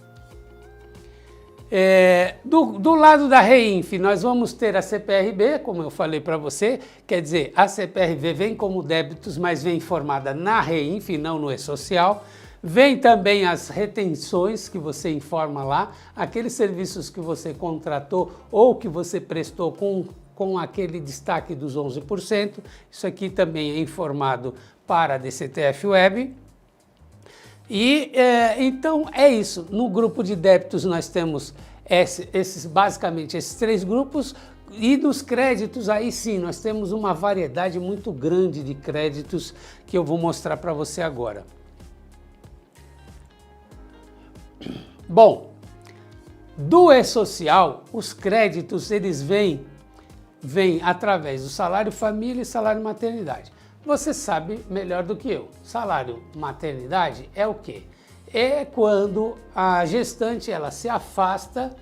Do lado da REINF, nós vamos ter a CPRB, como eu falei para você, quer dizer, a CPRB vem como débitos, mas vem informada na REINF, não no E-Social. Vem também as retenções que você informa lá, aqueles serviços que você contratou ou que você prestou com aquele destaque dos 11%. Isso aqui também é informado para a DCTF Web. E então é isso. No grupo de débitos nós temos basicamente esses três grupos, e nos créditos aí sim nós temos uma variedade muito grande de créditos que eu vou mostrar para você agora. Bom, do E-Social, os créditos eles vêm através do salário família e salário maternidade. Você sabe melhor do que eu. Salário maternidade é o quê? É quando a gestante ela se afasta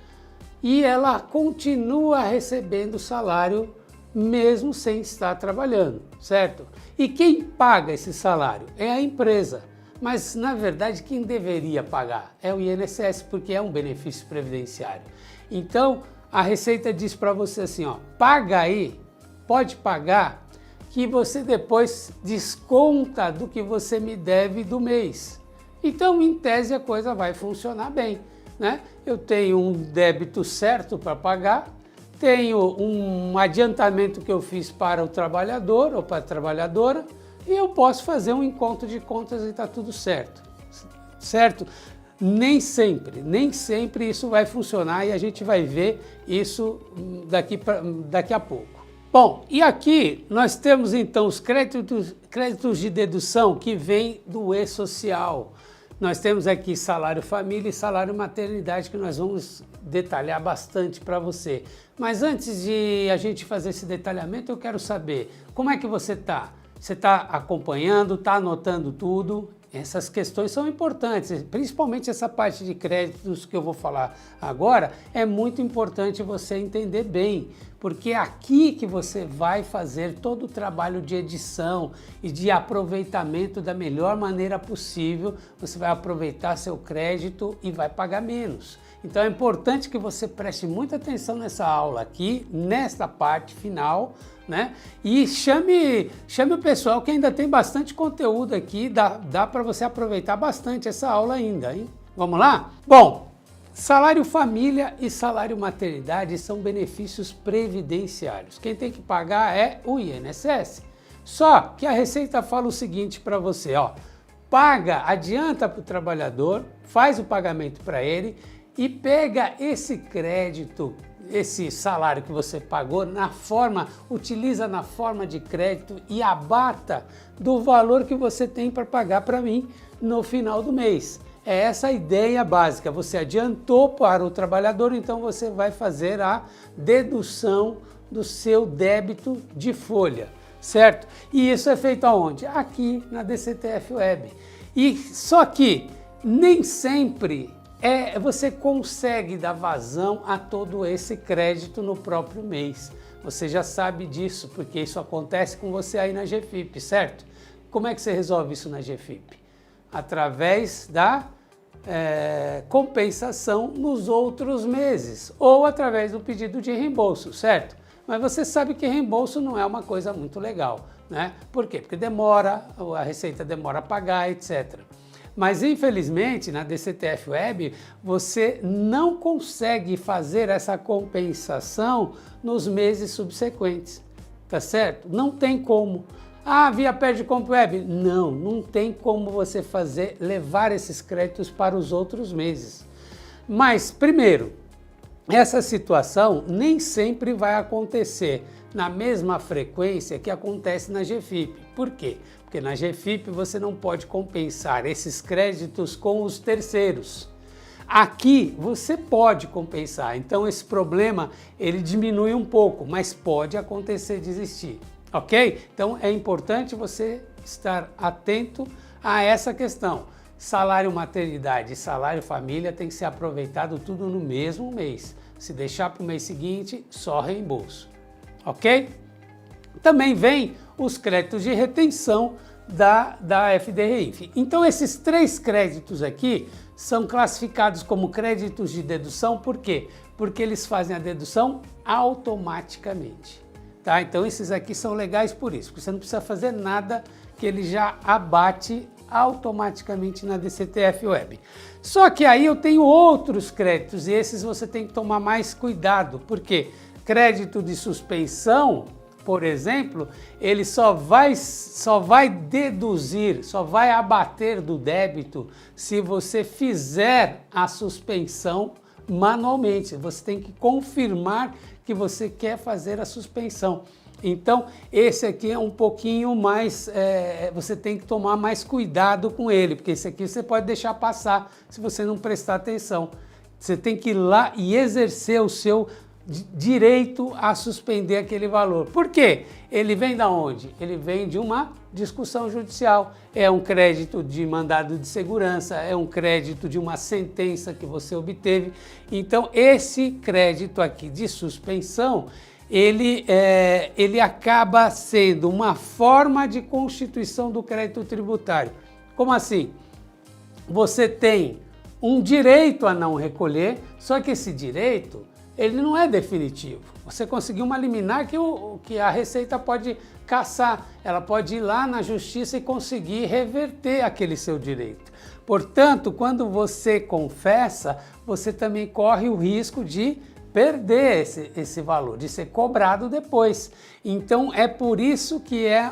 e ela continua recebendo salário mesmo sem estar trabalhando, certo? E quem paga esse salário é a empresa. Mas, na verdade, quem deveria pagar é o INSS, porque é um benefício previdenciário. Então, a Receita diz para você assim, ó, paga aí, pode pagar, que você depois desconta do que você me deve do mês. Então, em tese, a coisa vai funcionar bem, né? Eu tenho um débito certo para pagar, tenho um adiantamento que eu fiz para o trabalhador ou para a trabalhadora, e eu posso fazer um encontro de contas e está tudo certo, certo? Nem sempre isso vai funcionar e a gente vai ver isso daqui a pouco. Bom, e aqui nós temos então os créditos de dedução que vêm do E-Social. Nós temos aqui salário família e salário maternidade, que nós vamos detalhar bastante para você. Mas antes de a gente fazer esse detalhamento, eu quero saber como é que você está. Você está acompanhando, está anotando tudo? Essas questões são importantes, principalmente essa parte de créditos que eu vou falar agora, é muito importante você entender bem, porque é aqui que você vai fazer todo o trabalho de edição e de aproveitamento da melhor maneira possível. Você vai aproveitar seu crédito e vai pagar menos. Então é importante que você preste muita atenção nessa aula aqui, nesta parte final, né? E chame o pessoal, que ainda tem bastante conteúdo aqui, dá para você aproveitar bastante essa aula ainda, hein? Vamos lá? Bom, Salário família e salário maternidade são benefícios previdenciários. Quem tem que pagar é o INSS. Só que a Receita fala o seguinte para você, ó, paga, adianta para o trabalhador, faz o pagamento para ele e pega esse crédito, esse salário que você pagou utiliza na forma de crédito e abata do valor que você tem para pagar para mim no final do mês. É essa a ideia básica, você adiantou para o trabalhador, então você vai fazer a dedução do seu débito de folha, certo? E isso é feito aonde? Aqui na DCTF Web. E só que nem sempre você consegue dar vazão a todo esse crédito no próprio mês. Você já sabe disso, porque isso acontece com você aí na GFIP, certo? Como é que você resolve isso na GFIP? Através da compensação nos outros meses ou através do pedido de reembolso, certo? Mas você sabe que reembolso não é uma coisa muito legal, né? Por quê? Porque demora, a Receita demora a pagar, etc. Mas infelizmente na DCTF Web você não consegue fazer essa compensação nos meses subsequentes, tá certo? Não tem como. Ah, via PerdComp Web? Não, não tem como você levar esses créditos para os outros meses. Mas, primeiro, essa situação nem sempre vai acontecer na mesma frequência que acontece na GFIP. Por quê? Porque na GFIP você não pode compensar esses créditos com os terceiros. Aqui você pode compensar, então esse problema ele diminui um pouco, mas pode acontecer de existir. Ok? Então é importante você estar atento a essa questão. Salário maternidade e salário família tem que ser aproveitado tudo no mesmo mês. Se deixar para o mês seguinte, só reembolso. Ok? Também vem os créditos de retenção da FDRINF. Então esses 3 créditos aqui são classificados como créditos de dedução, por quê? Porque eles fazem a dedução automaticamente. Tá? Então esses aqui são legais por isso, porque você não precisa fazer nada que ele já abate automaticamente na DCTF Web. Só que aí eu tenho outros créditos e esses você tem que tomar mais cuidado, porque crédito de suspensão, por exemplo, ele só vai deduzir, só vai abater do débito se você fizer a suspensão manualmente. Você tem que confirmar que você quer fazer a suspensão. Então, esse aqui é um pouquinho mais, você tem que tomar mais cuidado com ele, porque esse aqui você pode deixar passar se você não prestar atenção. Você tem que ir lá e exercer o seu direito a suspender aquele valor. Por quê? Ele vem da onde? Ele vem de uma discussão judicial. É um crédito de mandado de segurança, é um crédito de uma sentença que você obteve. Então, esse crédito aqui de suspensão, ele acaba sendo uma forma de constituição do crédito tributário. Como assim? Você tem um direito a não recolher, só que esse direito ele não é definitivo. Você conseguiu uma liminar que a Receita pode cassar, ela pode ir lá na Justiça e conseguir reverter aquele seu direito. Portanto, quando você confessa, você também corre o risco de perder esse valor, de ser cobrado depois. Então é por isso que é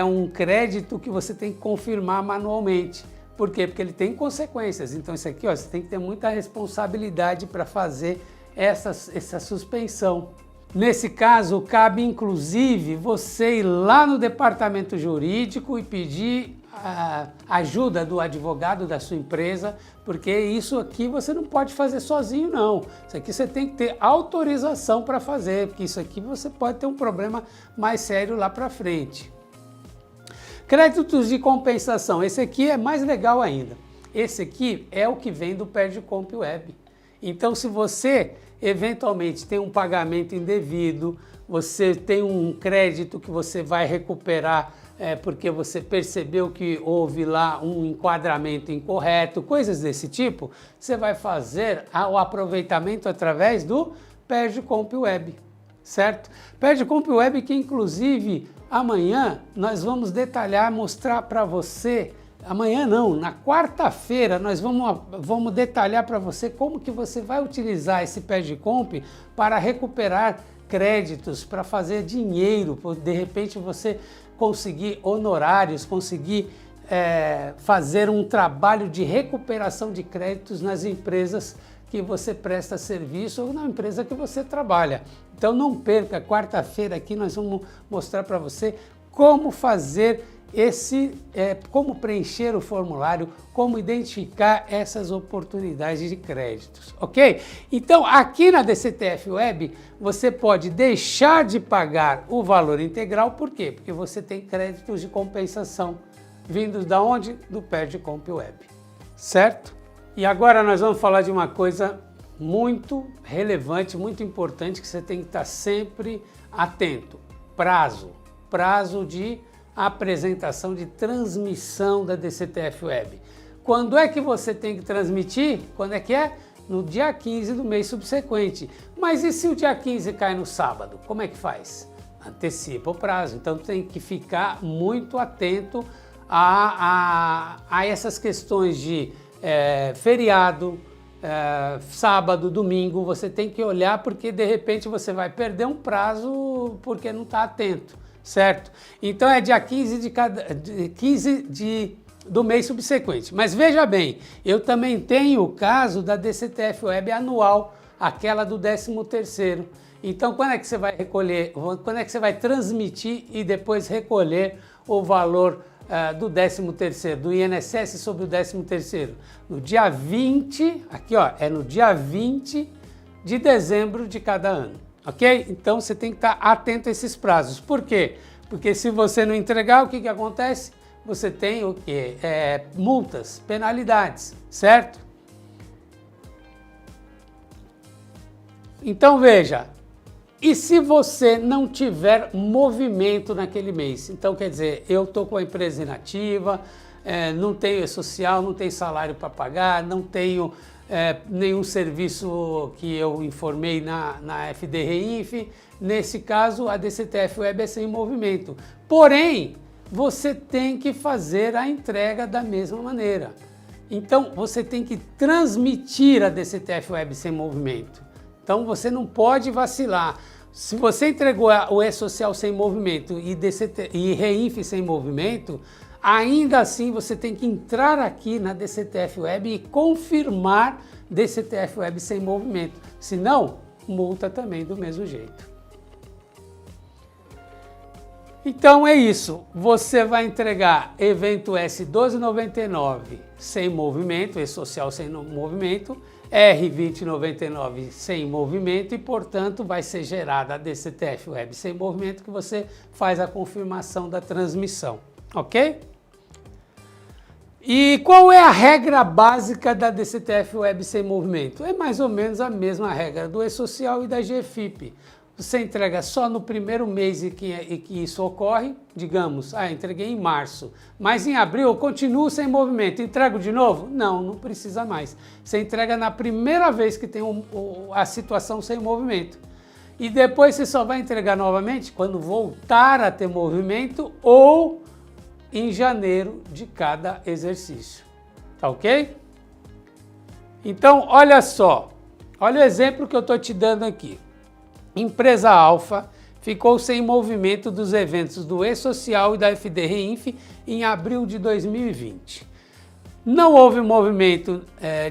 um crédito que você tem que confirmar manualmente. Por quê? Porque ele tem consequências. Então isso aqui, ó, você tem que ter muita responsabilidade para fazer essa suspensão. Nesse caso, cabe inclusive você ir lá no departamento jurídico e pedir a ajuda do advogado da sua empresa, porque isso aqui você não pode fazer sozinho não. Isso aqui você tem que ter autorização para fazer, porque isso aqui você pode ter um problema mais sério lá para frente. Créditos de compensação, esse aqui é mais legal ainda. Esse aqui é o que vem do PerdComp Web. Então, se você eventualmente tem um pagamento indevido, você tem um crédito que você vai recuperar porque você percebeu que houve lá um enquadramento incorreto, coisas desse tipo, você vai fazer o aproveitamento através do PerdComp Web, certo? PerdComp Web que inclusive amanhã nós vamos detalhar, mostrar para você amanhã não, na quarta-feira nós vamos detalhar para você como que você vai utilizar esse PERJCOMP para recuperar créditos, para fazer dinheiro, de repente você conseguir honorários, conseguir fazer um trabalho de recuperação de créditos nas empresas que você presta serviço ou na empresa que você trabalha. Então não perca, quarta-feira aqui nós vamos mostrar para você como fazer como preencher o formulário, como identificar essas oportunidades de créditos, ok? Então aqui na DCTF Web você pode deixar de pagar o valor integral, por quê? Porque você tem créditos de compensação vindos da onde? Do PERJCOMP Web, certo? E agora nós vamos falar de uma coisa muito relevante, muito importante, que você tem que estar sempre atento. Prazo de apresentação de transmissão da DCTF Web. Quando é que você tem que transmitir? Quando é que é? No dia 15 do mês subsequente. Mas e se o dia 15 cai no sábado? Como é que faz? Antecipa o prazo. Então tem que ficar muito atento a essas questões de feriado, sábado, domingo. Você tem que olhar porque de repente você vai perder um prazo porque não está atento. Certo? Então é dia 15 do mês subsequente. Mas veja bem, eu também tenho o caso da DCTF Web anual, aquela do 13º. Então quando é que você vai recolher, quando é que você vai transmitir e depois recolher o valor do 13º, do INSS sobre o 13º? No dia 20, aqui ó, é no dia 20 de dezembro de cada ano. Ok? Então você tem que estar atento a esses prazos. Por quê? Porque se você não entregar, o que acontece? Você tem o quê? Multas, penalidades, certo? Então veja, e se você não tiver movimento naquele mês? Então quer dizer, eu estou com a empresa inativa, não tenho E-Social, não tenho salário para pagar, não tenho nenhum serviço que eu informei na FD-REINF. Nesse caso, a DCTF Web é sem movimento. Porém, você tem que fazer a entrega da mesma maneira. Então, você tem que transmitir a DCTF Web sem movimento. Então, você não pode vacilar. Se você entregou o E-Social sem movimento e REINF sem movimento, ainda assim você tem que entrar aqui na DCTF Web e confirmar DCTF Web sem movimento. Senão, multa também do mesmo jeito. Então é isso, você vai entregar evento S1299 sem movimento, E-Social sem movimento, R2099 sem movimento e, portanto, vai ser gerada a DCTF Web sem movimento que você faz a confirmação da transmissão, ok? E qual é a regra básica da DCTF Web sem movimento? É mais ou menos a mesma regra do E-Social e da GFIP. Você entrega só no primeiro mês em que isso ocorre, digamos, entreguei em março, mas em abril eu continuo sem movimento, entrego de novo? Não, não precisa mais. Você entrega na primeira vez que tem a situação sem movimento. E depois você só vai entregar novamente quando voltar a ter movimento ou em janeiro de cada exercício. Tá ok? Então, olha só, olha o exemplo que eu estou te dando aqui. Empresa Alfa ficou sem movimento dos eventos do E-Social e da FD-REINF em abril de 2020. Não houve movimento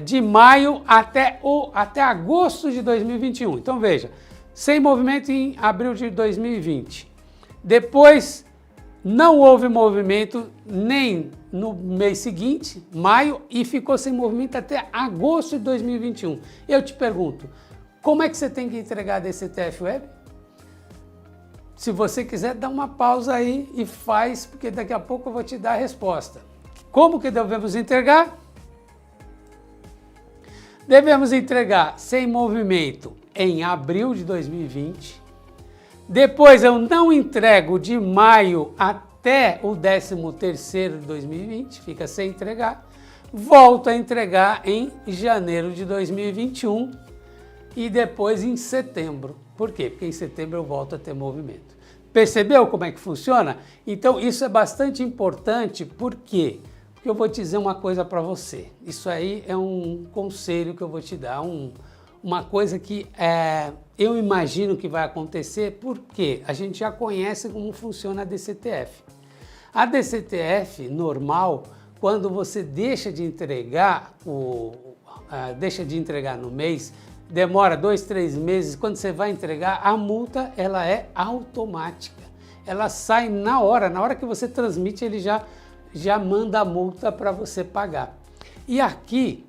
de maio até agosto de 2021. Então veja, sem movimento em abril de 2020. Depois não houve movimento nem no mês seguinte, maio, e ficou sem movimento até agosto de 2021. Eu te pergunto, como é que você tem que entregar a DCTF Web? Se você quiser, dá uma pausa aí e faz, porque daqui a pouco eu vou te dar a resposta. Como que devemos entregar? Devemos entregar sem movimento em abril de 2020. Depois eu não entrego de maio até o 13º de 2020, fica sem entregar. Volto a entregar em janeiro de 2021. E depois em setembro. Por quê? Porque em setembro eu volto a ter movimento. Percebeu como é que funciona? Então isso é bastante importante, por quê? Porque que eu vou te dizer uma coisa para você. Isso aí é um conselho que eu vou te dar, uma coisa que eu imagino que vai acontecer, porque a gente já conhece como funciona a DCTF. A DCTF normal, quando você deixa de entregar no mês, demora 2, 3 meses, quando você vai entregar, a multa ela é automática. Ela sai na hora que você transmite, ele já manda a multa para você pagar. E aqui,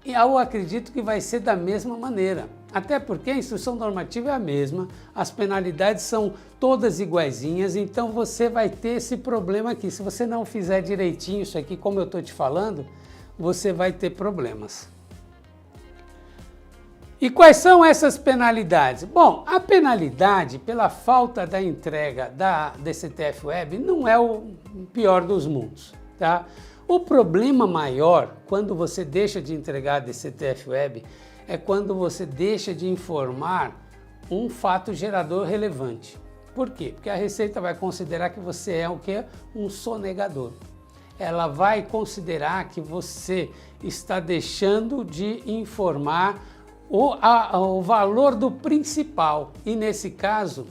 eu acredito que vai ser da mesma maneira. Até porque a instrução normativa é a mesma, as penalidades são todas iguaizinhas, então você vai ter esse problema aqui. Se você não fizer direitinho isso aqui, como eu estou te falando, você vai ter problemas. E quais são essas penalidades? Bom, a penalidade pela falta da entrega da DCTF Web não é o pior dos mundos, tá? O problema maior, quando você deixa de entregar a DCTF Web, é quando você deixa de informar um fato gerador relevante. Por quê? Porque a Receita vai considerar que você é o quê? Um sonegador. Ela vai considerar que você está deixando de informar o valor do principal. E nesse caso,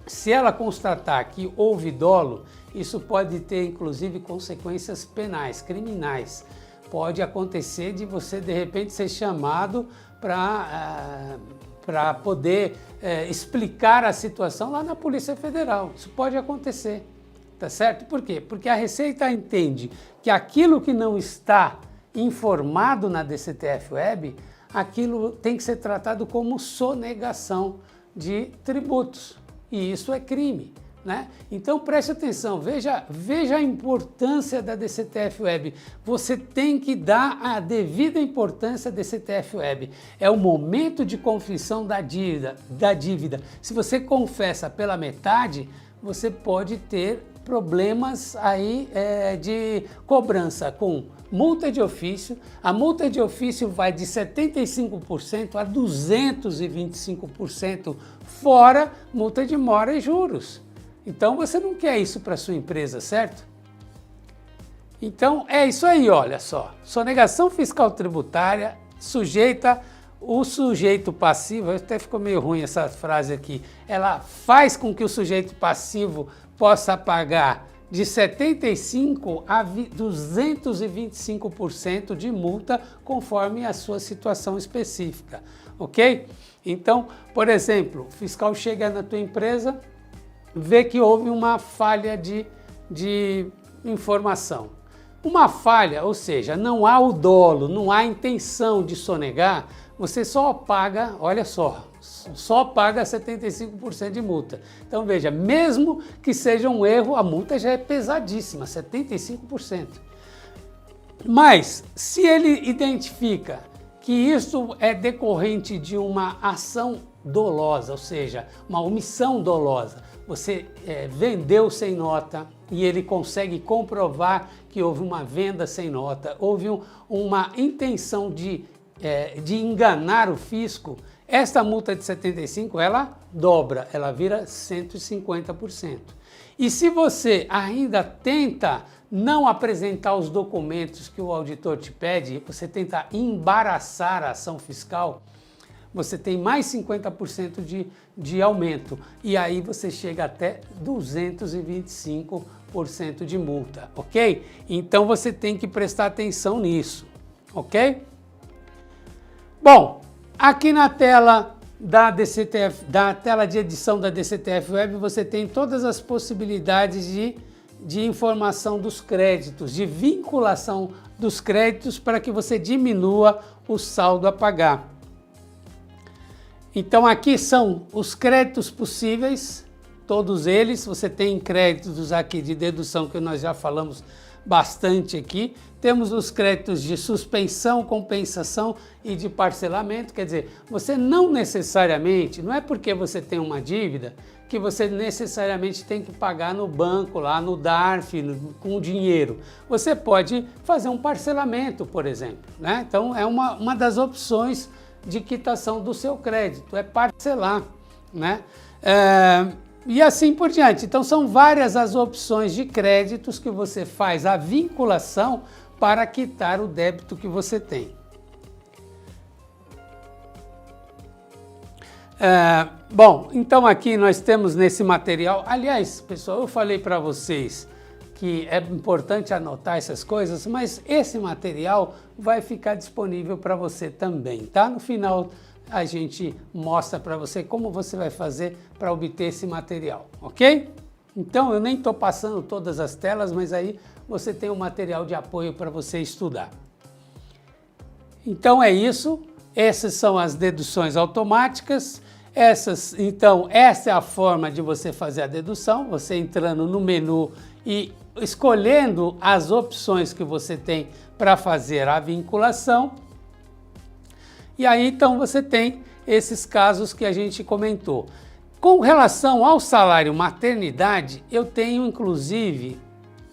se ela constatar que houve dolo, isso pode ter inclusive consequências penais, criminais. Pode acontecer de você de repente ser chamado para poder explicar a situação lá na Polícia Federal. Isso pode acontecer, tá certo? Por quê? Porque a Receita entende que aquilo que não está informado na DCTF Web, aquilo tem que ser tratado como sonegação de tributos. E isso é crime, né? Então preste atenção, veja a importância da DCTF Web. Você tem que dar a devida importância à DCTF Web. É o momento de confissão da dívida. Se você confessa pela metade, você pode ter problemas aí de cobrança com multa de ofício. A multa de ofício vai de 75% a 225%, fora multa de mora e juros. Então você não quer isso para sua empresa, certo? Então é isso aí, olha só. Sonegação fiscal tributária sujeita o sujeito passivo, até ficou meio ruim essa frase aqui, ela faz com que o sujeito passivo possa pagar de 75% a 225% de multa conforme a sua situação específica, ok? Então, por exemplo, o fiscal chega na tua empresa, vê que houve uma falha de informação. Uma falha, ou seja, não há o dolo, não há intenção de sonegar, você só paga, olha só paga 75% de multa. Então veja, mesmo que seja um erro, a multa já é pesadíssima, 75%. Mas se ele identifica que isso é decorrente de uma ação dolosa, ou seja, uma omissão dolosa, você vendeu sem nota e ele consegue comprovar que houve uma venda sem nota, houve uma intenção de enganar o fisco, esta multa de 75% ela dobra, ela vira 150%. E se você ainda tenta não apresentar os documentos que o auditor te pede, você tenta embaraçar a ação fiscal, você tem mais 50% de aumento e aí você chega até 225% de multa, ok? Então você tem que prestar atenção nisso, ok? Bom, aqui na tela da tela de edição da DCTF Web, você tem todas as possibilidades de informação dos créditos, de vinculação dos créditos para que você diminua o saldo a pagar. Então aqui são os créditos possíveis, todos eles. Você tem créditos aqui de dedução que nós já falamos bastante aqui. Temos os créditos de suspensão, compensação e de parcelamento. Quer dizer, você não necessariamente, não é porque você tem uma dívida que você necessariamente tem que pagar no banco, lá no DARF, com dinheiro. Você pode fazer um parcelamento, por exemplo, né? Então é uma das opções de quitação do seu crédito, é parcelar, né? E assim por diante. Então são várias as opções de créditos que você faz a vinculação para quitar o débito que você tem. Bom, então aqui nós temos nesse material, aliás, pessoal, eu falei para vocês que é importante anotar essas coisas, mas esse material vai ficar disponível para você também, tá? No final a gente mostra para você como você vai fazer para obter esse material, ok? Então eu nem estou passando todas as telas, mas aí você tem um material de apoio para você estudar. Então é isso, essas são as deduções automáticas. Então, essa é a forma de você fazer a dedução, você entrando no menu e escolhendo as opções que você tem para fazer a vinculação. E aí, então, você tem esses casos que a gente comentou. Com relação ao salário maternidade, eu tenho, inclusive,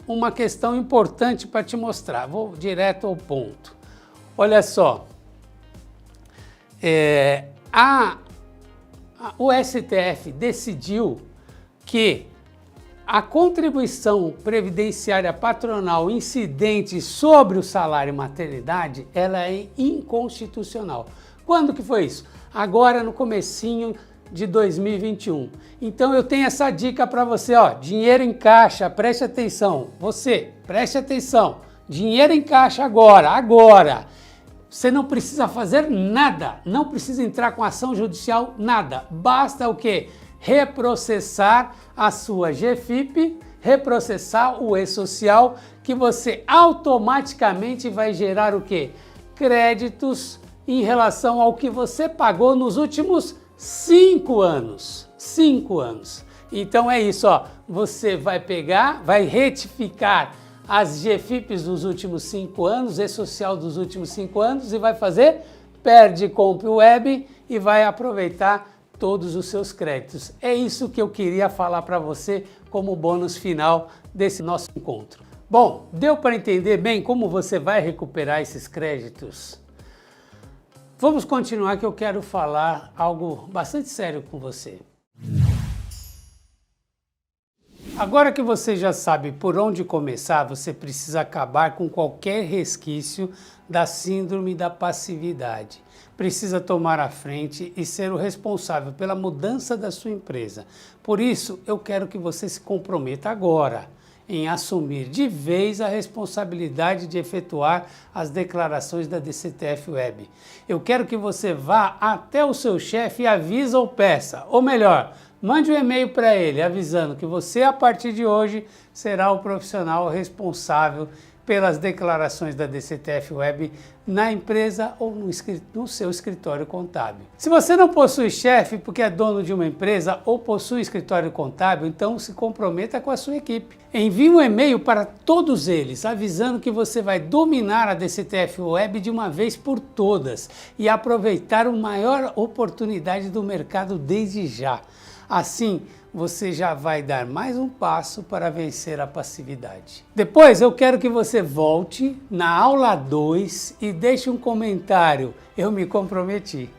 uma questão importante para te mostrar. Vou direto ao ponto. Olha só, o STF decidiu que a contribuição previdenciária patronal incidente sobre o salário maternidade, ela é inconstitucional. Quando que foi isso? Agora no comecinho de 2021. Então eu tenho essa dica para você, ó, dinheiro em caixa, preste atenção. Você, preste atenção. Dinheiro em caixa agora. Você não precisa fazer nada, não precisa entrar com ação judicial, nada. Basta o quê? Reprocessar a sua GFIP, reprocessar o E-Social, que você automaticamente vai gerar o quê? Créditos em relação ao que você pagou nos últimos 5 anos. 5 anos. Então é isso, ó. Você vai pegar, vai retificar as GFIPs dos últimos 5 anos, E-Social dos últimos 5 anos e vai fazer Perde Compre Web e vai aproveitar todos os seus créditos. É isso que eu queria falar para você como bônus final desse nosso encontro. Bom, deu para entender bem como você vai recuperar esses créditos? Vamos continuar que eu quero falar algo bastante sério com você. Agora que você já sabe por onde começar, você precisa acabar com qualquer resquício da síndrome da passividade. Precisa tomar a frente e ser o responsável pela mudança da sua empresa. Por isso, eu quero que você se comprometa agora em assumir de vez a responsabilidade de efetuar as declarações da DCTF Web. Eu quero que você vá até o seu chefe e avise ou peça, ou melhor, mande um e-mail para ele avisando que você, a partir de hoje, será o profissional responsável pelas declarações da DCTF Web na empresa ou no seu escritório contábil. Se você não possui chefe porque é dono de uma empresa ou possui escritório contábil, então se comprometa com a sua equipe. Envie um e-mail para todos eles avisando que você vai dominar a DCTF Web de uma vez por todas e aproveitar a maior oportunidade do mercado desde já. Assim, você já vai dar mais um passo para vencer a passividade. Depois eu quero que você volte na aula 2 e deixe um comentário, eu me comprometi.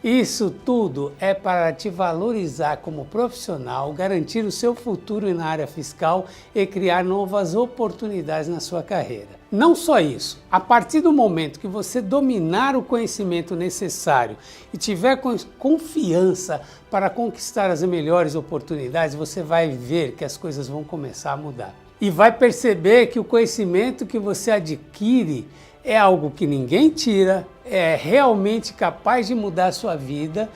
Isso tudo é para te valorizar como profissional, garantir o seu futuro na área fiscal e criar novas oportunidades na sua carreira. Não só isso, a partir do momento que você dominar o conhecimento necessário e tiver confiança para conquistar as melhores oportunidades, você vai ver que as coisas vão começar a mudar. E vai perceber que o conhecimento que você adquire é algo que ninguém tira, é realmente capaz de mudar a sua vida,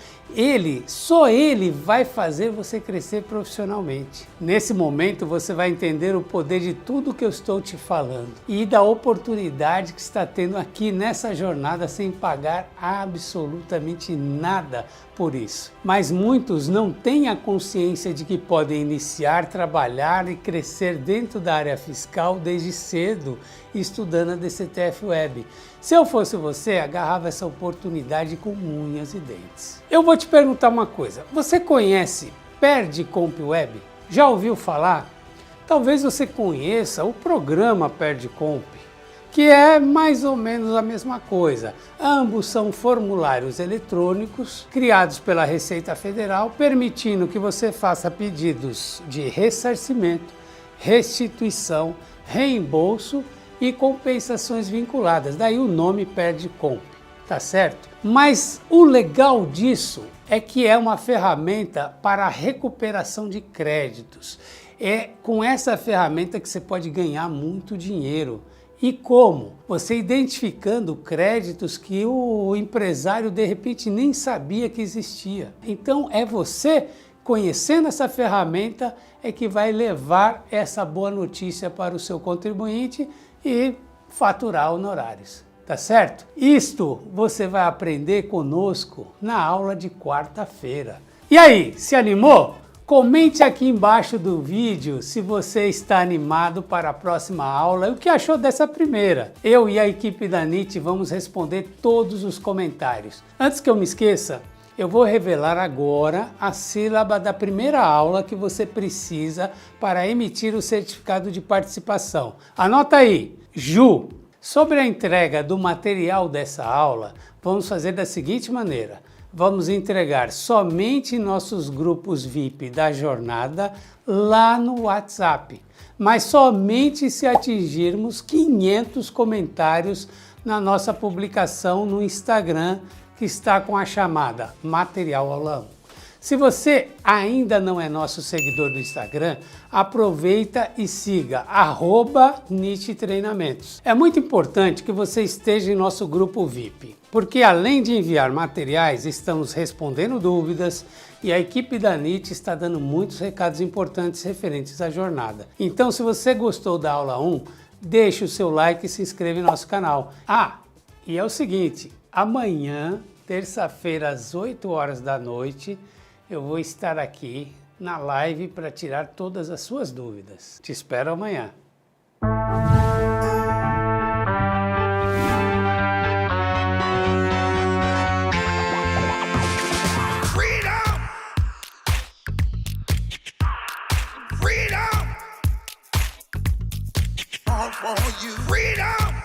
só ele vai fazer você crescer profissionalmente. Nesse momento você vai entender o poder de tudo que eu estou te falando e da oportunidade que está tendo aqui nessa jornada sem pagar absolutamente nada por isso. Mas muitos não têm a consciência de que podem iniciar, trabalhar e crescer dentro da área fiscal desde cedo, estudando a DCTF Web. Se eu fosse você, agarrava essa oportunidade com unhas e dentes. Eu vou te perguntar uma coisa, você conhece Perde Compre Web? Já ouviu falar? Talvez você conheça o programa Perde Compre. que é mais ou menos a mesma coisa. Ambos são formulários eletrônicos criados pela Receita Federal, permitindo que você faça pedidos de ressarcimento, restituição, reembolso e compensações vinculadas. Daí o nome Perdicomp, tá certo? Mas o legal disso é que é uma ferramenta para a recuperação de créditos. É com essa ferramenta que você pode ganhar muito dinheiro. E como? Você identificando créditos que o empresário de repente nem sabia que existia. Então é você conhecendo essa ferramenta é que vai levar essa boa notícia para o seu contribuinte e faturar honorários, tá certo? Isto você vai aprender conosco na aula de quarta-feira. E aí, se animou? Comente aqui embaixo do vídeo se você está animado para a próxima aula e o que achou dessa primeira. Eu e a equipe da NIT vamos responder todos os comentários. Antes que eu me esqueça, eu vou revelar agora a sílaba da primeira aula que você precisa para emitir o certificado de participação. Anota aí, Ju. Sobre a entrega do material dessa aula, vamos fazer da seguinte maneira. Vamos entregar somente nossos grupos VIP da jornada lá no WhatsApp, mas somente se atingirmos 500 comentários na nossa publicação no Instagram, que está com a chamada Material Aula 1. Se você ainda não é nosso seguidor do Instagram, aproveita e siga @NIT-treinamentos. É muito importante que você esteja em nosso grupo VIP, porque além de enviar materiais, estamos respondendo dúvidas e a equipe da NIT está dando muitos recados importantes referentes à jornada. Então, se você gostou da aula 1, deixe o seu like e se inscreva em nosso canal. E é o seguinte, amanhã, terça-feira, às 8 horas da noite, eu vou estar aqui na live para tirar todas as suas dúvidas. Te espero amanhã. Freedom!